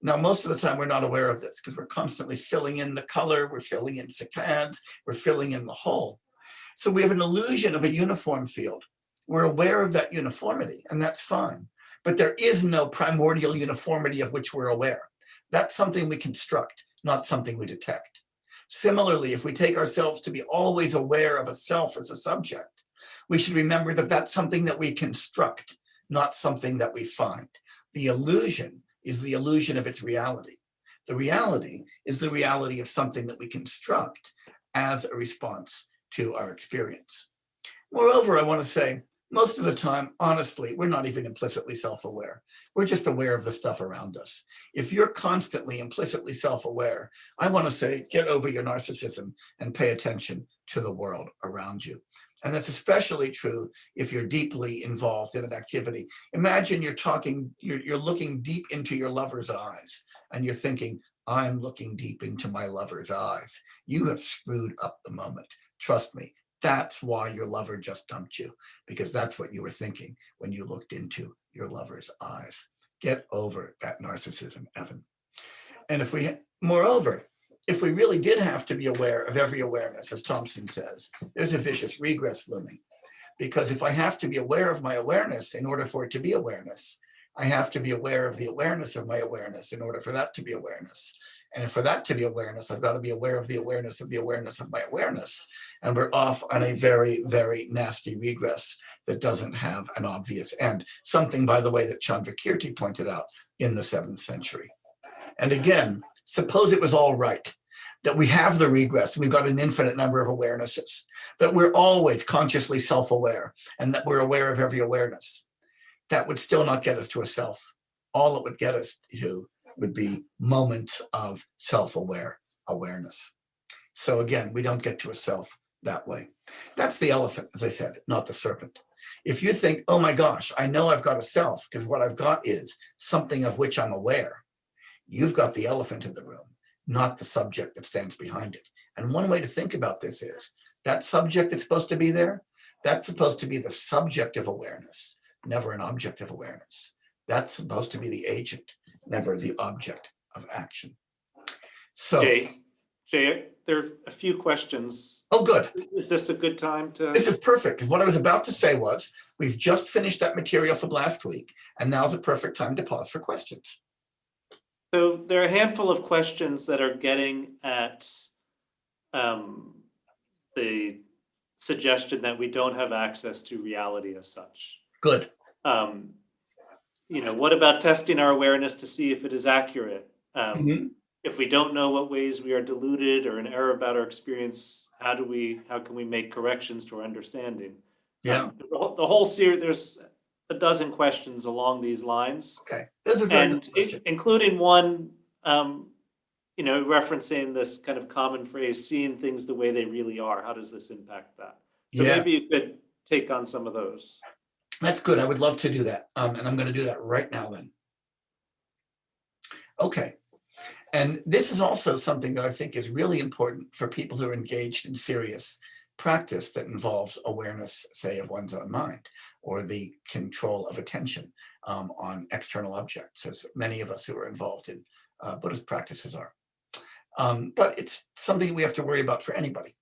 Now, most of the time, we're not aware of this because we're constantly filling in the color, we're filling in saccades, we're filling in the hole. So we have an illusion of a uniform field. We're aware of that uniformity, and that's fine. But there is no primordial uniformity of which we're aware. That's something we construct, not something we detect. Similarly, if we take ourselves to be always aware of a self as a subject, we should remember that that's something that we construct, not something that we find. The illusion is the illusion of its reality. The reality is the reality of something that we construct as a response to our experience. Moreover, I want to say, most of the time, honestly, we're not even implicitly self-aware. We're just aware of the stuff around us. If you're constantly implicitly self-aware, I want to say, get over your narcissism and pay attention to the world around you. And that's especially true if you're deeply involved in an activity. Imagine you're looking deep into your lover's eyes and you're thinking, I'm looking deep into my lover's eyes. You have screwed up the moment. Trust me. That's why your lover just dumped you, because that's what you were thinking when you looked into your lover's eyes. Get over that narcissism, Evan. And moreover, if we really did have to be aware of every awareness, as Thompson says, there's a vicious regress looming. Because if I have to be aware of my awareness in order for it to be awareness, I have to be aware of the awareness of my awareness in order for that to be awareness. And for that to be awareness, I've got to be aware of the awareness of my awareness. And we're off on a very, very nasty regress that doesn't have an obvious end. Something, by the way, that Chandrakirti pointed out in the 7th century. And again, suppose it was all right, that we have the regress, and we've got an infinite number of awarenesses, that we're always consciously self-aware, and that we're aware of every awareness. That would still not get us to a self. All it would get us to would be moments of self-aware awareness. So again, we don't get to a self that way. That's the elephant, as I said, not the serpent. If you think, oh my gosh, I know I've got a self because what I've got is something of which I'm aware, you've got the elephant in the room, not the subject that stands behind it. And one way to think about this is that subject that's supposed to be there, that's supposed to be the subject of awareness, never an object of awareness. That's supposed to be the agent, never the object of action. So, Jay, there are a few questions. Oh, good. Is this a good time to? This is perfect, because what I was about to say was, we've just finished that material from last week, and now's a perfect time to pause for questions. So there are a handful of questions that are getting at the suggestion that we don't have access to reality as such. Good. What about testing our awareness to see if it is accurate? Mhm. If we don't know what ways we are deluded or in error about our experience, how can we make corrections to our understanding? Yeah. The whole series, there's a dozen questions along these lines. Okay. Those are very good questions. Including one, referencing this kind of common phrase, seeing things the way they really are. How does this impact that? So Yeah. maybe you could take on some of those. That's good. I would love to do that. And I'm going to do that right now then. Okay. And this is also something that I think is really important for people who are engaged in serious practice that involves awareness, say, of one's own mind, or the control of attention on external objects, as many of us who are involved in Buddhist practices are. But it's something we have to worry about for anybody.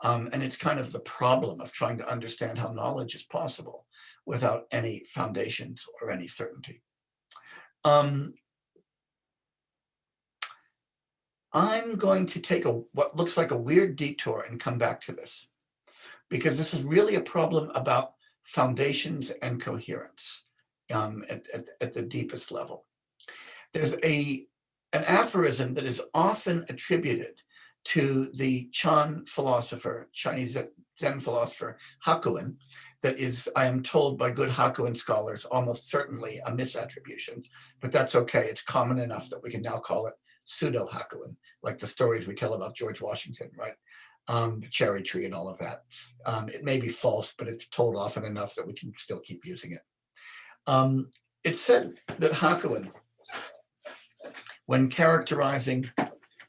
And it's kind of the problem of trying to understand how knowledge is possible without any foundations or any certainty. I'm going to take what looks like a weird detour and come back to this, because this is really a problem about foundations and coherence at the deepest level. There's an aphorism that is often attributed to the Chinese Zen philosopher Hakuin, that is, I am told by good Hakuin scholars, almost certainly a misattribution, but that's okay. It's common enough that we can now call it pseudo-Hakuin, like the stories we tell about George Washington, right? The cherry tree and all of that. It may be false, but it's told often enough that we can still keep using it. It's said that Hakuin, when characterizing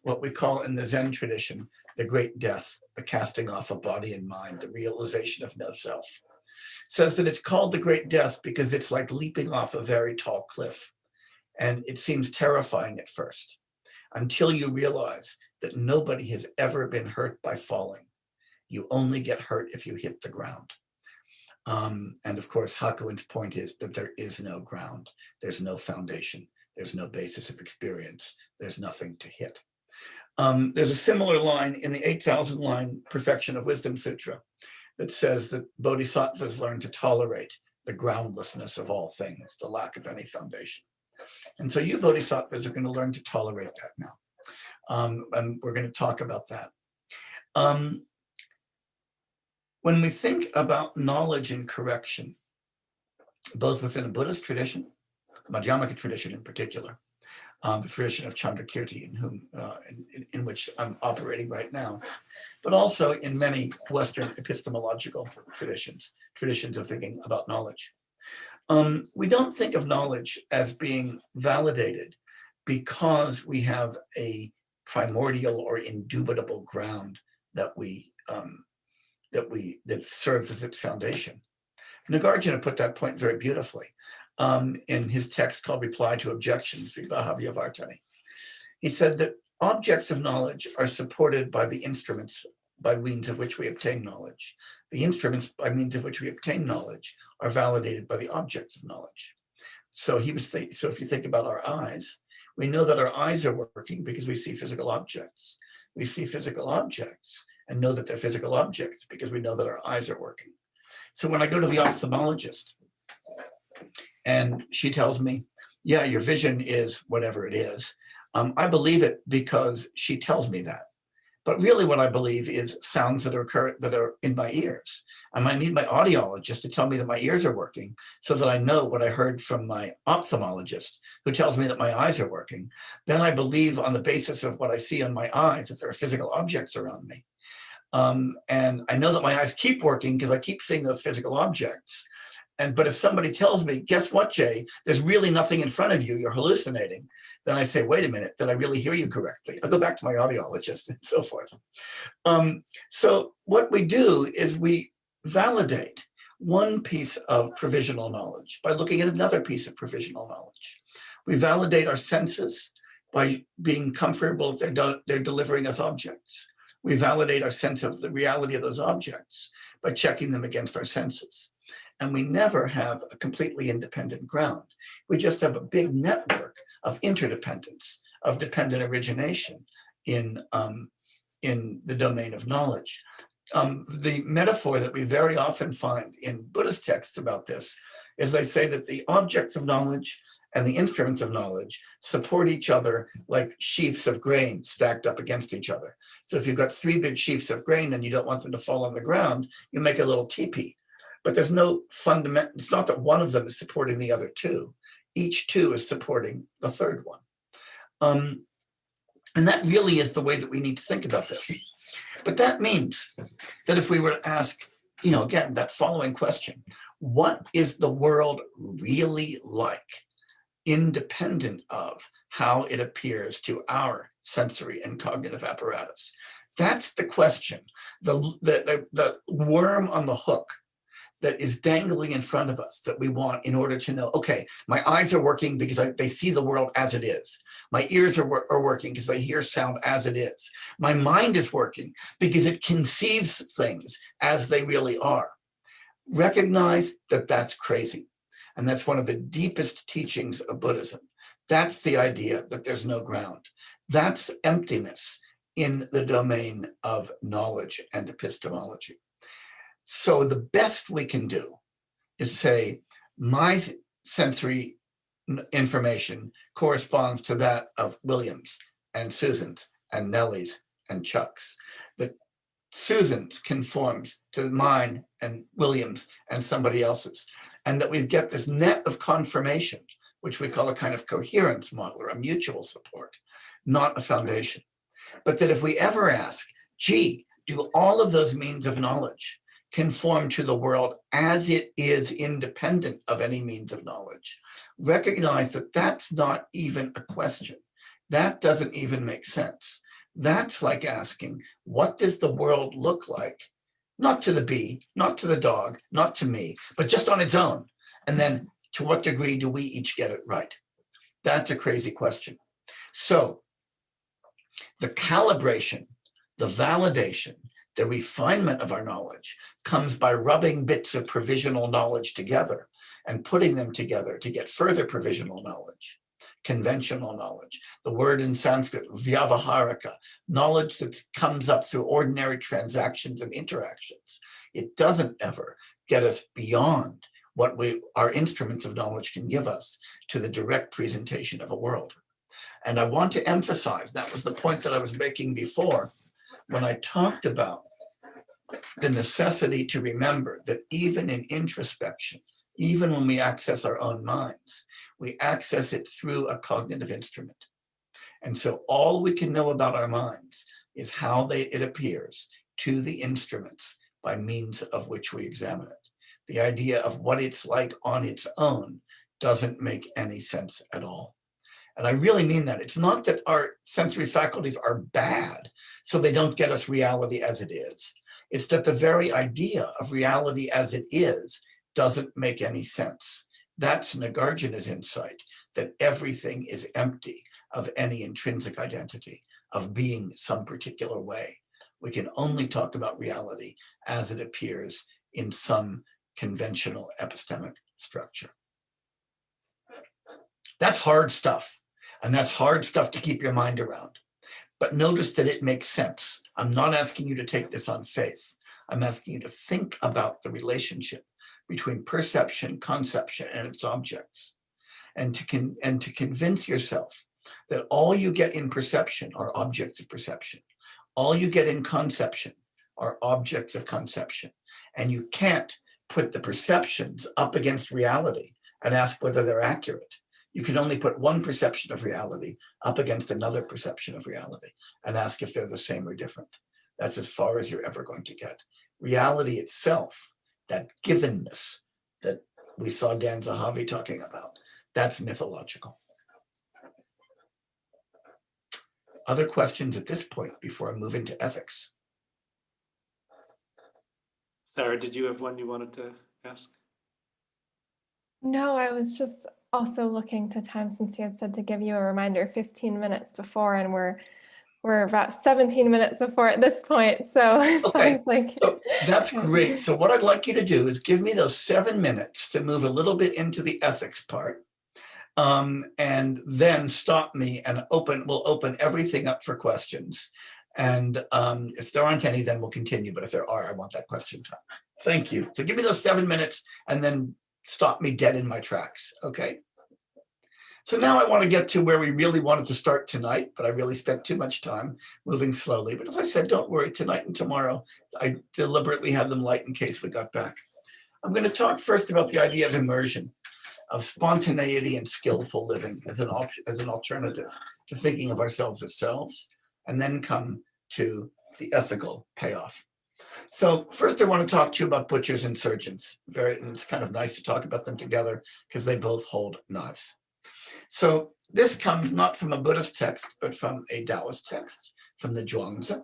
what we call in the Zen tradition, the great death, the casting off of body and mind, the realization of no self, says that it's called the great death because it's like leaping off a very tall cliff. And it seems terrifying at first, until you realize that nobody has ever been hurt by falling. You only get hurt if you hit the ground. And of course, Hakuin's point is that there is no ground. There's no foundation. There's no basis of experience. There's nothing to hit. There's a similar line in the 8,000 line Perfection of Wisdom Sutra that says that bodhisattvas learn to tolerate the groundlessness of all things, the lack of any foundation. And so you bodhisattvas are going to learn to tolerate that now. And we're going to talk about that. When we think about knowledge and correction, both within a Buddhist tradition, Madhyamaka tradition in particular, the tradition of Chandrakirti, in which I'm operating right now, but also in many Western epistemological traditions of thinking about knowledge. We don't think of knowledge as being validated because we have a primordial or indubitable ground that serves as its foundation. Nagarjuna put that point very beautifully in his text called Reply to Objections, Vibhahavyavartani. He said that objects of knowledge are supported by the instruments by means of which we obtain knowledge. The instruments by means of which we obtain knowledge are validated by the objects of knowledge. So so if you think about our eyes, we know that our eyes are working because we see physical objects. We see physical objects and know that they're physical objects because we know that our eyes are working. So when I go to the ophthalmologist and she tells me, yeah, your vision is whatever it is, I believe it because she tells me that. But really what I believe is sounds that are in my ears. And I need my audiologist to tell me that my ears are working so that I know what I heard from my ophthalmologist who tells me that my eyes are working. Then I believe on the basis of what I see on my eyes that there are physical objects around me. And I know that my eyes keep working because I keep seeing those physical objects. But if somebody tells me, guess what, Jay, there's really nothing in front of you, you're hallucinating, then I say, wait a minute, did I really hear you correctly? I'll go back to my audiologist and so forth. So what we do is we validate one piece of provisional knowledge by looking at another piece of provisional knowledge. We validate our senses by being comfortable that they're delivering us objects. We validate our sense of the reality of those objects by checking them against our senses. And we never have a completely independent ground. We just have a big network of interdependence, of dependent origination in the domain of knowledge. The metaphor that we very often find in Buddhist texts about this is they say that the objects of knowledge and the instruments of knowledge support each other like sheaves of grain stacked up against each other. So if you've got 3 big sheaves of grain and you don't want them to fall on the ground, you make a little teepee. But there's no fundamental, it's not that one of them is supporting the other 2. Each 2 is supporting the third one. And that really is the way that we need to think about this. But that means that if we were to ask, again, that following question, what is the world really like, independent of how it appears to our sensory and cognitive apparatus? That's the question, the worm on the hook that is dangling in front of us that we want in order to know, okay, my eyes are working because they see the world as it is. My ears are working because they hear sound as it is. My mind is working because it conceives things as they really are. Recognize that that's crazy. And that's one of the deepest teachings of Buddhism. That's the idea that there's no ground. That's emptiness in the domain of knowledge and epistemology. So the best we can do is say, my sensory information corresponds to that of William's and Susan's and Nellie's and Chuck's. That Susan's conforms to mine and William's and somebody else's. And that we get this net of confirmation, which we call a kind of coherence model or a mutual support, not a foundation. But that if we ever ask, gee, do all of those means of knowledge conform to the world as it is independent of any means of knowledge? Recognize that that's not even a question. That doesn't even make sense. That's like asking, what does the world look like? Not to the bee, not to the dog, not to me, but just on its own. And then to what degree do we each get it right? That's a crazy question. So the calibration, the validation, the refinement of our knowledge comes by rubbing bits of provisional knowledge together and putting them together to get further provisional knowledge. conventional knowledge. The word in Sanskrit, vyavaharika, knowledge that comes up through ordinary transactions and interactions. It doesn't ever get us beyond what our instruments of knowledge can give us to the direct presentation of a world. And I want to emphasize, that was the point that I was making before, when I talked about the necessity to remember that even in introspection, even when we access our own minds, we access it through a cognitive instrument. And so all we can know about our minds is how it appears to the instruments by means of which we examine it. The idea of what it's like on its own doesn't make any sense at all. And I really mean that. It's not that our sensory faculties are bad, so they don't get us reality as it is. It's that the very idea of reality as it is doesn't make any sense. That's Nagarjuna's insight, that everything is empty of any intrinsic identity, of being some particular way. We can only talk about reality as it appears in some conventional epistemic structure. That's hard stuff, and that's hard stuff to keep your mind around. But notice that it makes sense. I'm not asking you to take this on faith. I'm asking you to think about the relationship between perception, conception, and its objects, and to convince yourself that all you get in perception are objects of perception. All you get in conception are objects of conception. And you can't put the perceptions up against reality and ask whether they're accurate. You can only put one perception of reality up against another perception of reality and ask if they're the same or different. That's as far as you're ever going to get. Reality itself, that givenness that we saw Dan Zahavi talking about, that's mythological. Other questions at this point before I move into ethics? Sarah, did you have one you wanted to ask? No, I was just also looking to time, since you had said to give you a reminder 15 minutes before, and we're about 17 minutes before at this point. So it okay. sounds like So that's great. So what I'd like you to do is give me those 7 minutes to move a little bit into the ethics part. And then stop me and we'll open everything up for questions. And if there aren't any, then we'll continue. But if there are, I want that question time. Thank you. So give me those 7 minutes and then stop me dead in my tracks, okay? So now I want to get to where we really wanted to start tonight, but I really spent too much time moving slowly. But as I said, don't worry, tonight and tomorrow, I deliberately had them light in case we got back. I'm going to talk first about the idea of immersion, of spontaneity and skillful living as an alternative to thinking of ourselves as selves, and then come to the ethical payoff. So first I want to talk to you about butchers and surgeons. And it's kind of nice to talk about them together because they both hold knives. So this comes not from a Buddhist text, but from a Taoist text, from the Zhuangzi.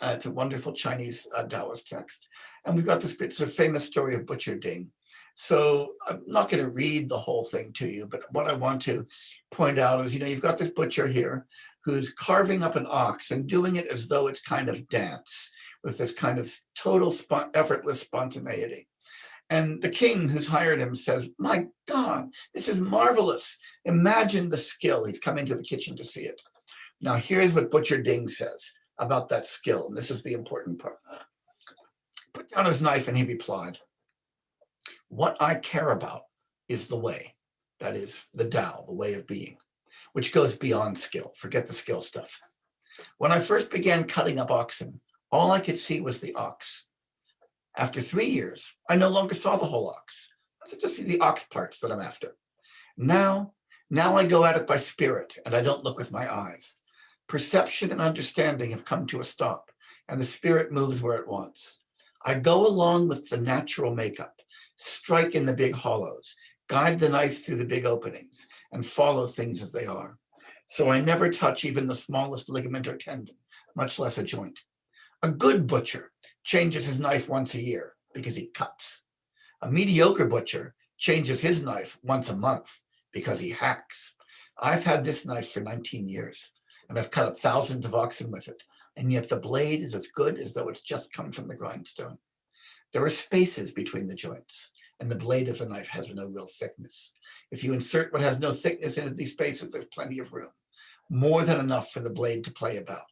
It's a wonderful Chinese Taoist text. And we've got this it's a famous story of Butcher Ding. So I'm not going to read the whole thing to you, but what I want to point out is, you've got this butcher here who's carving up an ox and doing it as though it's kind of dance, with this kind of total effortless spontaneity. And the king who's hired him says, "My God, this is marvelous. Imagine the skill." He's come into the kitchen to see it. Now, here's what Butcher Ding says about that skill. And this is the important part. Put down his knife and he replied, "What I care about is the way, that is the Tao, the way of being, which goes beyond skill. Forget the skill stuff. When I first began cutting up oxen, all I could see was the ox. After 3 years, I no longer saw the whole ox. I just see the ox parts that I'm after. Now I go at it by spirit, and I don't look with my eyes. Perception and understanding have come to a stop, and the spirit moves where it wants. I go along with the natural makeup, strike in the big hollows, guide the knife through the big openings, and follow things as they are. So I never touch even the smallest ligament or tendon, much less a joint. A good butcher changes his knife once a year because he cuts. A mediocre butcher changes his knife once a month because he hacks. I've had this knife for 19 years, and I've cut up thousands of oxen with it, and yet the blade is as good as though it's just come from the grindstone. There are spaces between the joints. and the blade of the knife has no real thickness. If you insert what has no thickness into these spaces, there's plenty of room, more than enough for the blade to play about.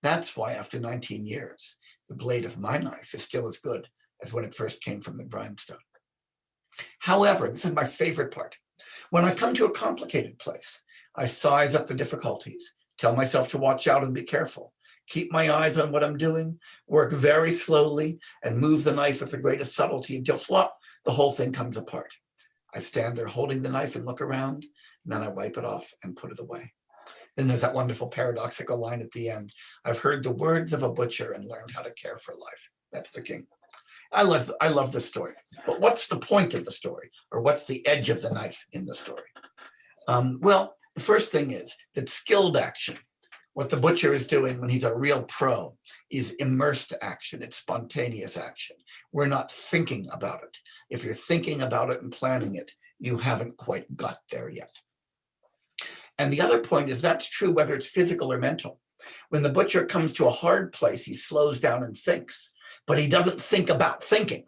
That's why after 19 years, the blade of my knife is still as good as when it first came from the grindstone. However, this is my favorite part. When I come to a complicated place, I size up the difficulties, tell myself to watch out and be careful, keep my eyes on what I'm doing, work very slowly, and move the knife with the greatest subtlety until flop, the whole thing comes apart. I stand there holding the knife and look around, and then I wipe it off and put it away. Then there's that wonderful paradoxical line at the end. I've heard the words of a butcher and learned how to care for life. That's the king. I love this story. But what's the point of the story? Or what's the edge of the knife in the story? Well, the first thing is that skilled action, what the butcher is doing when he's a real pro, is immersed action. It's spontaneous action. We're not thinking about it. If you're thinking about it and planning it, you haven't quite got there yet. And the other point is that's true whether it's physical or mental. When the butcher comes to a hard place, he slows down and thinks, but he doesn't think about thinking.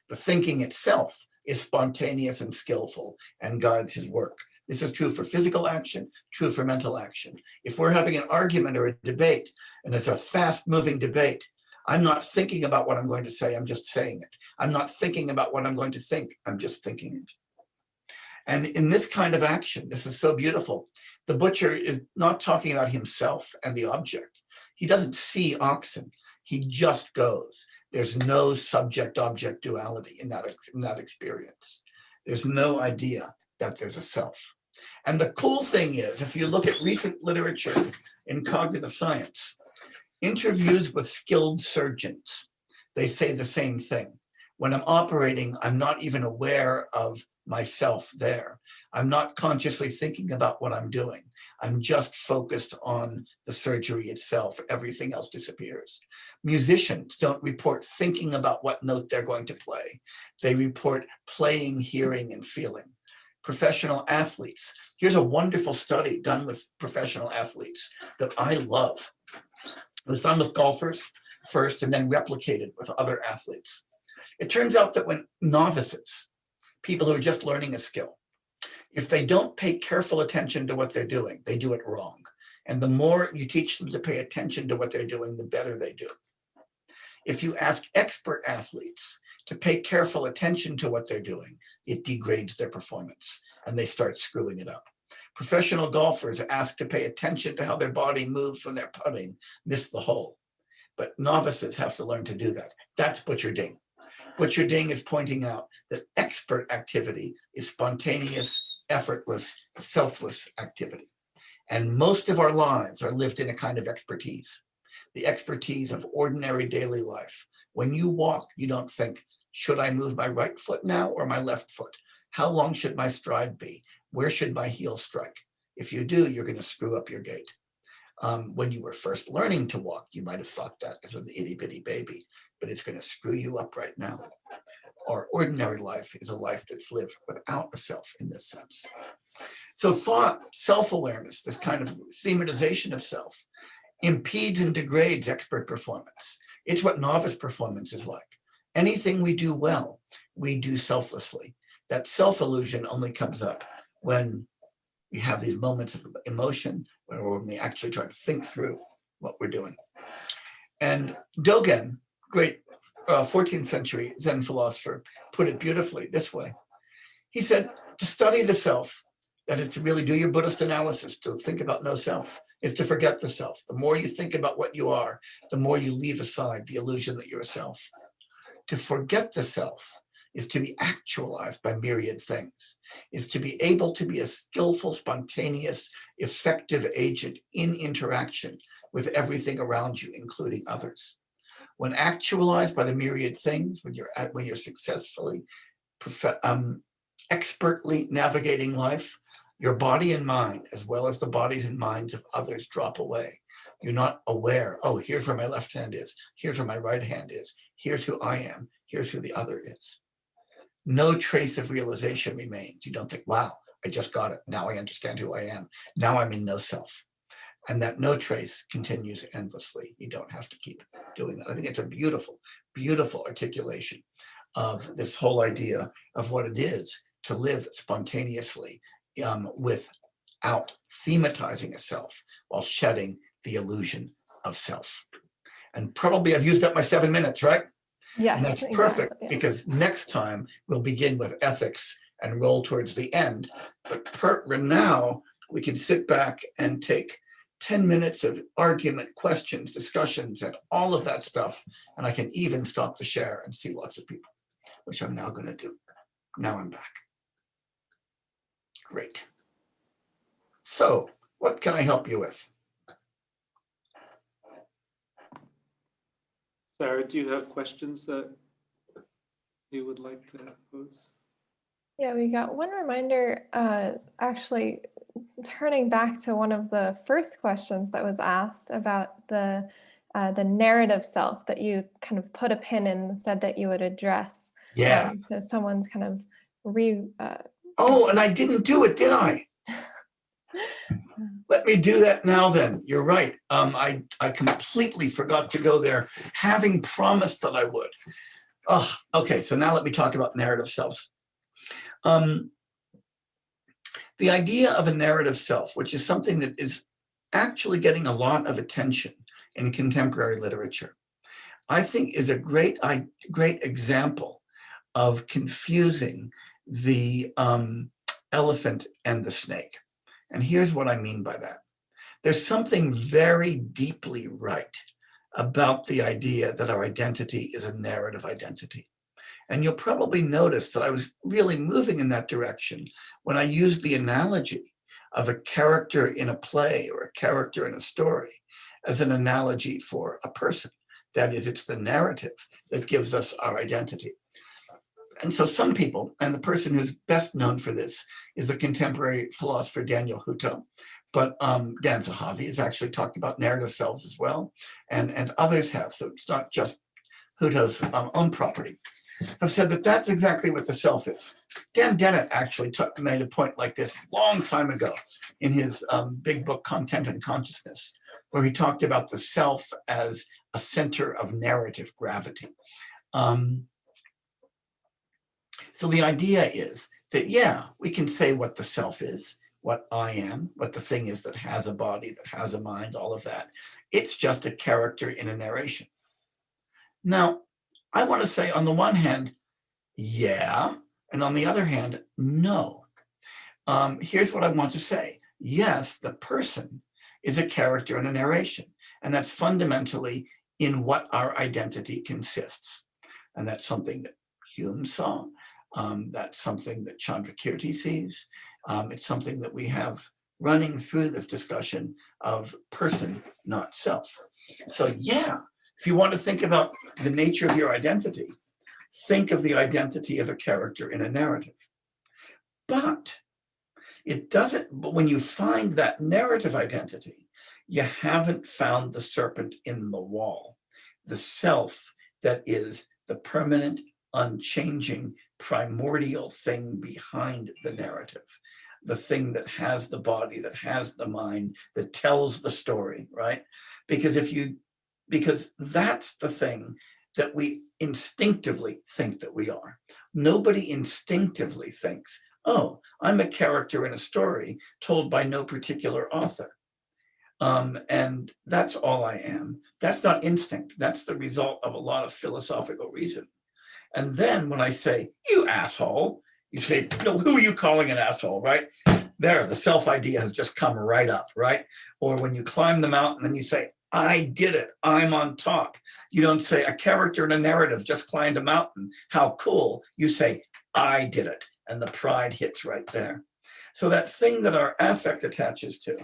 The thinking itself is spontaneous and skillful and guides his work. This is true for physical action, true for mental action. If we're having an argument or a debate, and it's a fast-moving debate, I'm not thinking about what I'm going to say, I'm just saying it. I'm not thinking about what I'm going to think, I'm just thinking it. And in this kind of action, this is so beautiful. The butcher is not talking about himself and the object. He doesn't see oxen, he just goes. There's no subject-object duality in that experience. There's no idea that there's a self. And the cool thing is, if you look at recent literature in cognitive science, interviews with skilled surgeons, they say the same thing. When I'm operating, I'm not even aware of myself there. I'm not consciously thinking about what I'm doing. I'm just focused on the surgery itself. Everything else disappears. Musicians don't report thinking about what note they're going to play. They report playing, hearing, and feeling. Professional athletes. Here's a wonderful study done with professional athletes that I love. It was done with golfers first and then replicated with other athletes. It turns out that when novices, people who are just learning a skill, if they don't pay careful attention to what they're doing, they do it wrong. And the more you teach them to pay attention to what they're doing, the better they do. If you ask expert athletes to pay careful attention to what they're doing, it degrades their performance and they start screwing it up. Professional golfers asked to pay attention to how their body moves when they're putting, miss the hole. But novices have to learn to do that. That's Butcher Ding. Butcher Ding is pointing out that expert activity is spontaneous, effortless, selfless activity. And most of our lives are lived in a kind of expertise, the expertise of ordinary daily life. When you walk, you don't think, should I move my right foot now or my left foot? How long should my stride be? Where should my heel strike? If you do, you're going to screw up your gait. When you were first learning to walk, you might have thought that as an itty bitty baby, but it's going to screw you up right now. Our ordinary life is a life that's lived without a self in this sense. So thought, self-awareness, this kind of thematization of self, impedes and degrades expert performance. It's what novice performance is like. Anything we do well, we do selflessly. That self-illusion only comes up when we have these moments of emotion, when we actually try to think through what we're doing. And Dogen, great 14th century Zen philosopher, put it beautifully this way. He said, to study the self, that is to really do your Buddhist analysis, to think about no self, is to forget the self. The more you think about what you are, the more you leave aside the illusion that you're a self. To forget the self is to be actualized by myriad things, is to be able to be a skillful, spontaneous, effective agent in interaction with everything around you, including others. When actualized by the myriad things, when you're successfully, expertly navigating life, your body and mind, as well as the bodies and minds of others, drop away. You're not aware, oh, here's where my left hand is, here's where my right hand is, here's who I am, here's who the other is. No trace of realization remains. You don't think, wow, I just got it. Now I understand who I am. Now I'm in no self. And that no trace continues endlessly. You don't have to keep doing that. I think it's a beautiful, beautiful articulation of this whole idea of what it is to live spontaneously without thematizing a self while shedding the illusion of self. And probably I've used up my 7 minutes, right? Yes, And that's exactly, perfect yeah. because next time we'll begin with ethics and roll towards the end. But now we can sit back and take 10 minutes of argument, questions, discussions, and all of that stuff. And I can even stop the share and see lots of people, which I'm now going to do. Now I'm back. Great. So what can I help you with? Sarah, do you have questions that you would like to pose? Yeah, we got one reminder, actually turning back to one of the first questions that was asked about the narrative self that you kind of put a pin in and said that you would address. Yeah. So someone's kind of Oh, and I didn't do it, did I? Let me do that now then. You're right. I completely forgot to go there, having promised that I would. Oh, okay, so now let me talk about narrative selves. The idea of a narrative self, which is something that is actually getting a lot of attention in contemporary literature, I think is a great example of confusing the elephant and the snake. And here's what I mean by that. There's something very deeply right about the idea that our identity is a narrative identity. And you'll probably notice that I was really moving in that direction when I used the analogy of a character in a play or a character in a story as an analogy for a person. That is, it's the narrative that gives us our identity. And so some people, and the person who's best known for this is the contemporary philosopher Daniel Hutto, but Dan Zahavi has actually talked about narrative selves as well, and others have, so it's not just Hutto's own property, have said that that's exactly what the self is. Dan Dennett actually made a point like this a long time ago in his big book, Content and Consciousness, where he talked about the self as a center of narrative gravity. So the idea is that, yeah, we can say what the self is, what I am, what the thing is that has a body, that has a mind, all of that. It's just a character in a narration. Now, I want to say on the one hand, yeah, and on the other hand, no. Here's what I want to say. Yes, the person is a character in a narration, and that's fundamentally in what our identity consists. And that's something that Hume saw. That's something that Chandrakirti sees. It's something that we have running through this discussion of person, not self. So yeah, if you want to think about the nature of your identity, think of the identity of a character in a narrative. But when you find that narrative identity, you haven't found the serpent in the wall, the self that is the permanent, unchanging, primordial thing behind the narrative, the thing that has the body, that has the mind, that tells the story, right? Because that's the thing that we instinctively think that we are. Nobody instinctively thinks, oh, I'm a character in a story told by no particular author. And that's all I am. That's not instinct. That's the result of a lot of philosophical reason. And then when I say, you asshole, you say, no, who are you calling an asshole, right? There, the self idea has just come right up, right? Or when you climb the mountain and you say, I did it, I'm on top. You don't say a character in a narrative just climbed a mountain, how cool. You say, I did it. And the pride hits right there. So that thing that our affect attaches to,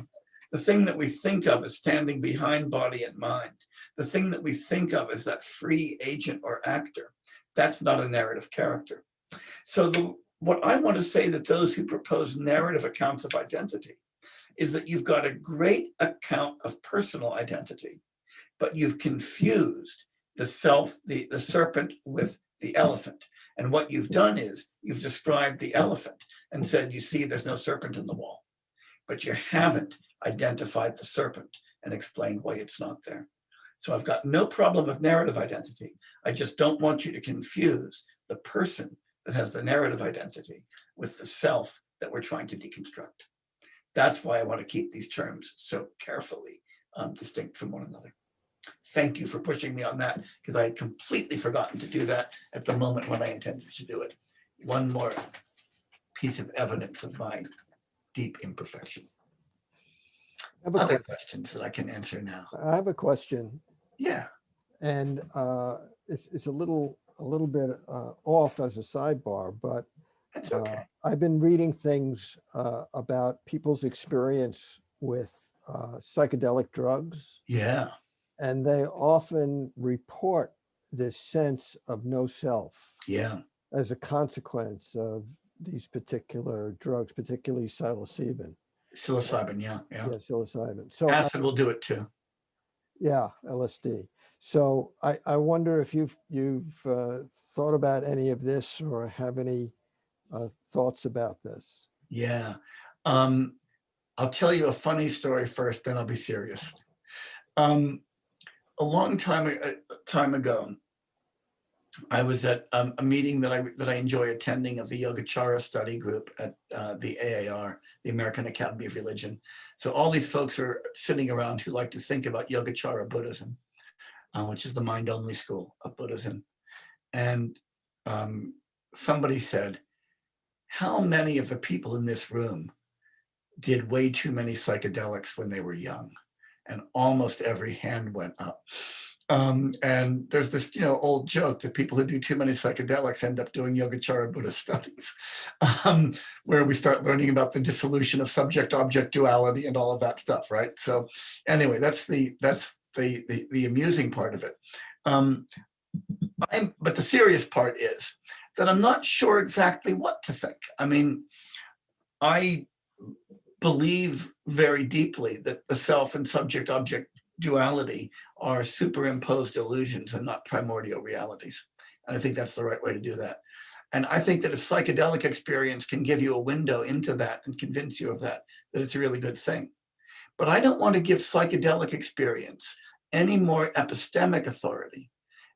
the thing that we think of as standing behind body and mind, the thing that we think of as that free agent or actor, that's not a narrative character. So what I want to say that those who propose narrative accounts of identity is that you've got a great account of personal identity, but you've confused the self, the serpent with the elephant. And what you've done is you've described the elephant and said, you see, there's no serpent in the wall, but you haven't identified the serpent and explained why it's not there. So I've got no problem with narrative identity. I just don't want you to confuse the person that has the narrative identity with the self that we're trying to deconstruct. That's why I want to keep these terms so carefully distinct from one another. Thank you for pushing me on that, because I had completely forgotten to do that at the moment when I intended to do it. One more piece of evidence of my deep imperfection. Other questions that I can answer now? I have a question, Yeah. and it's a little bit off as a sidebar, but That's okay. I've been reading things about people's experience with psychedelic drugs, Yeah. and they often report this sense of no self Yeah. as a consequence of these particular drugs, particularly psilocybin. Psilocybin, yeah. Yeah, psilocybin. So Acid will do it too. yeah, LSD. So I wonder if you've thought about any of this or have any thoughts about this. Yeah. I'll tell you a funny story first, then I'll be serious. A long time ago, I was at a meeting that I enjoy attending of the Yogacara study group at the AAR, the American Academy of Religion. So all these folks are sitting around who like to think about Yogacara Buddhism, which is the mind-only school of Buddhism. And somebody said, how many of the people in this room did way too many psychedelics when they were young? And almost every hand went up. And there's this, old joke that people who do too many psychedelics end up doing Yogacara Buddhist studies, where we start learning about the dissolution of subject-object duality and all of that stuff, right? So anyway, that's the amusing part of it. But the serious part is that I'm not sure exactly what to think. I mean, I believe very deeply that the self and subject-object duality are superimposed illusions and not primordial realities. And I think that's the right way to do that. And I think that if psychedelic experience can give you a window into that and convince you of that, that it's a really good thing. But I don't want to give psychedelic experience any more epistemic authority,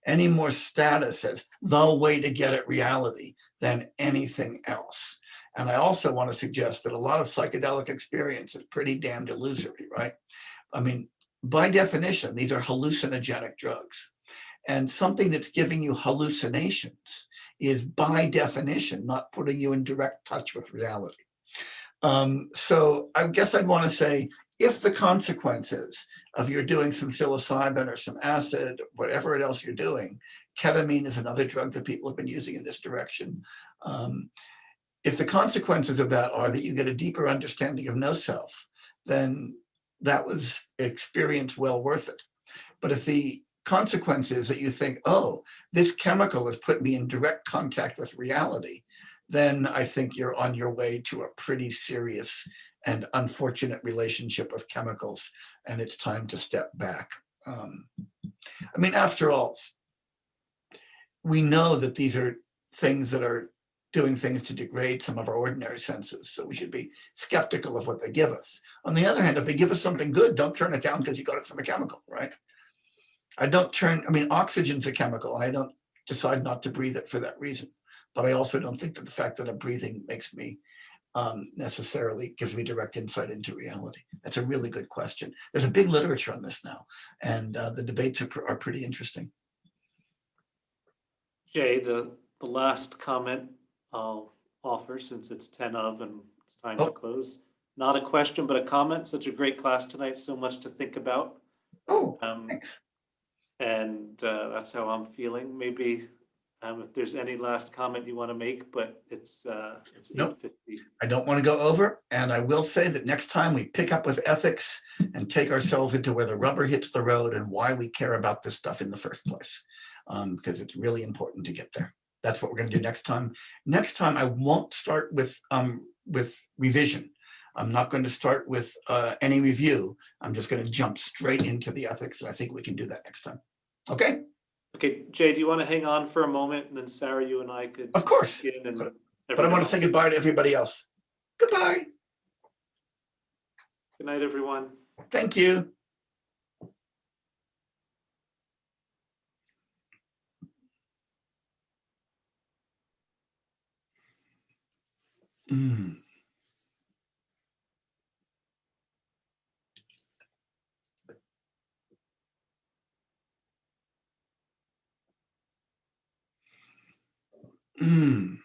any more status as the way to get at reality than anything else. And I also want to suggest that a lot of psychedelic experience is pretty damned illusory, right? I mean, by definition, these are hallucinogenic drugs. And something that's giving you hallucinations is by definition not putting you in direct touch with reality. So I guess I'd want to say, if the consequences of you're doing some psilocybin or some acid, whatever else you're doing, ketamine is another drug that people have been using in this direction. If the consequences of that are that you get a deeper understanding of no self, then that was experience well worth it. But if the consequence is that you think, oh, this chemical has put me in direct contact with reality, then I think you're on your way to a pretty serious and unfortunate relationship with chemicals, and it's time to step back. I mean, after all, we know that these are things that are doing things to degrade some of our ordinary senses, so we should be skeptical of what they give us. On the other hand, if they give us something good, don't turn it down because you got it from a chemical, right? I mean, oxygen's a chemical, and I don't decide not to breathe it for that reason. But I also don't think that the fact that I'm breathing makes me necessarily gives me direct insight into reality. That's a really good question. There's a big literature on this now, and the debates are pretty interesting. Jay, the last comment I'll offer, since it's 10 of and it's time to close. Not a question, but a comment. Such a great class tonight. So much to think about. Oh, thanks. And that's how I'm feeling. Maybe if there's any last comment you want to make, but it's Nope. 8:50. I don't want to go over, and I will say that next time we pick up with ethics and take ourselves into where the rubber hits the road and why we care about this stuff in the first place, because it's really important to get there. That's what we're going to do next time. Next time, I won't start with revision. I'm not going to start with any review. I'm just going to jump straight into the ethics, and I think we can do that next time. Okay? Okay, Jay, do you want to hang on for a moment, and then Sarah, you and I could. Of course. But I want to say goodbye to everybody else. Goodbye. Good night, everyone. Thank you. Mm.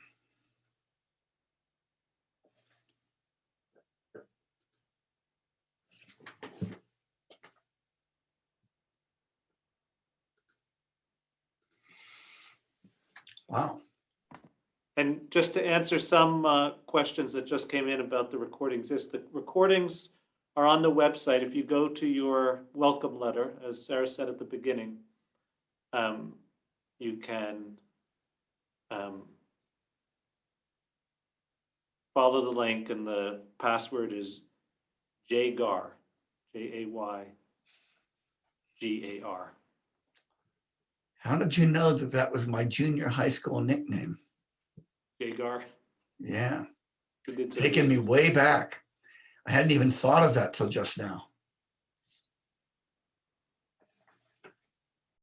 Wow. And just to answer some questions that just came in about the recordings, the recordings are on the website. If you go to your welcome letter, as Sarah said at the beginning, you can follow the link, and the password is JAYGAR, JAYGAR. How did you know that that was my junior high school nickname? JAYGAR. Yeah, Taking taking me way back. I hadn't even thought of that till just now.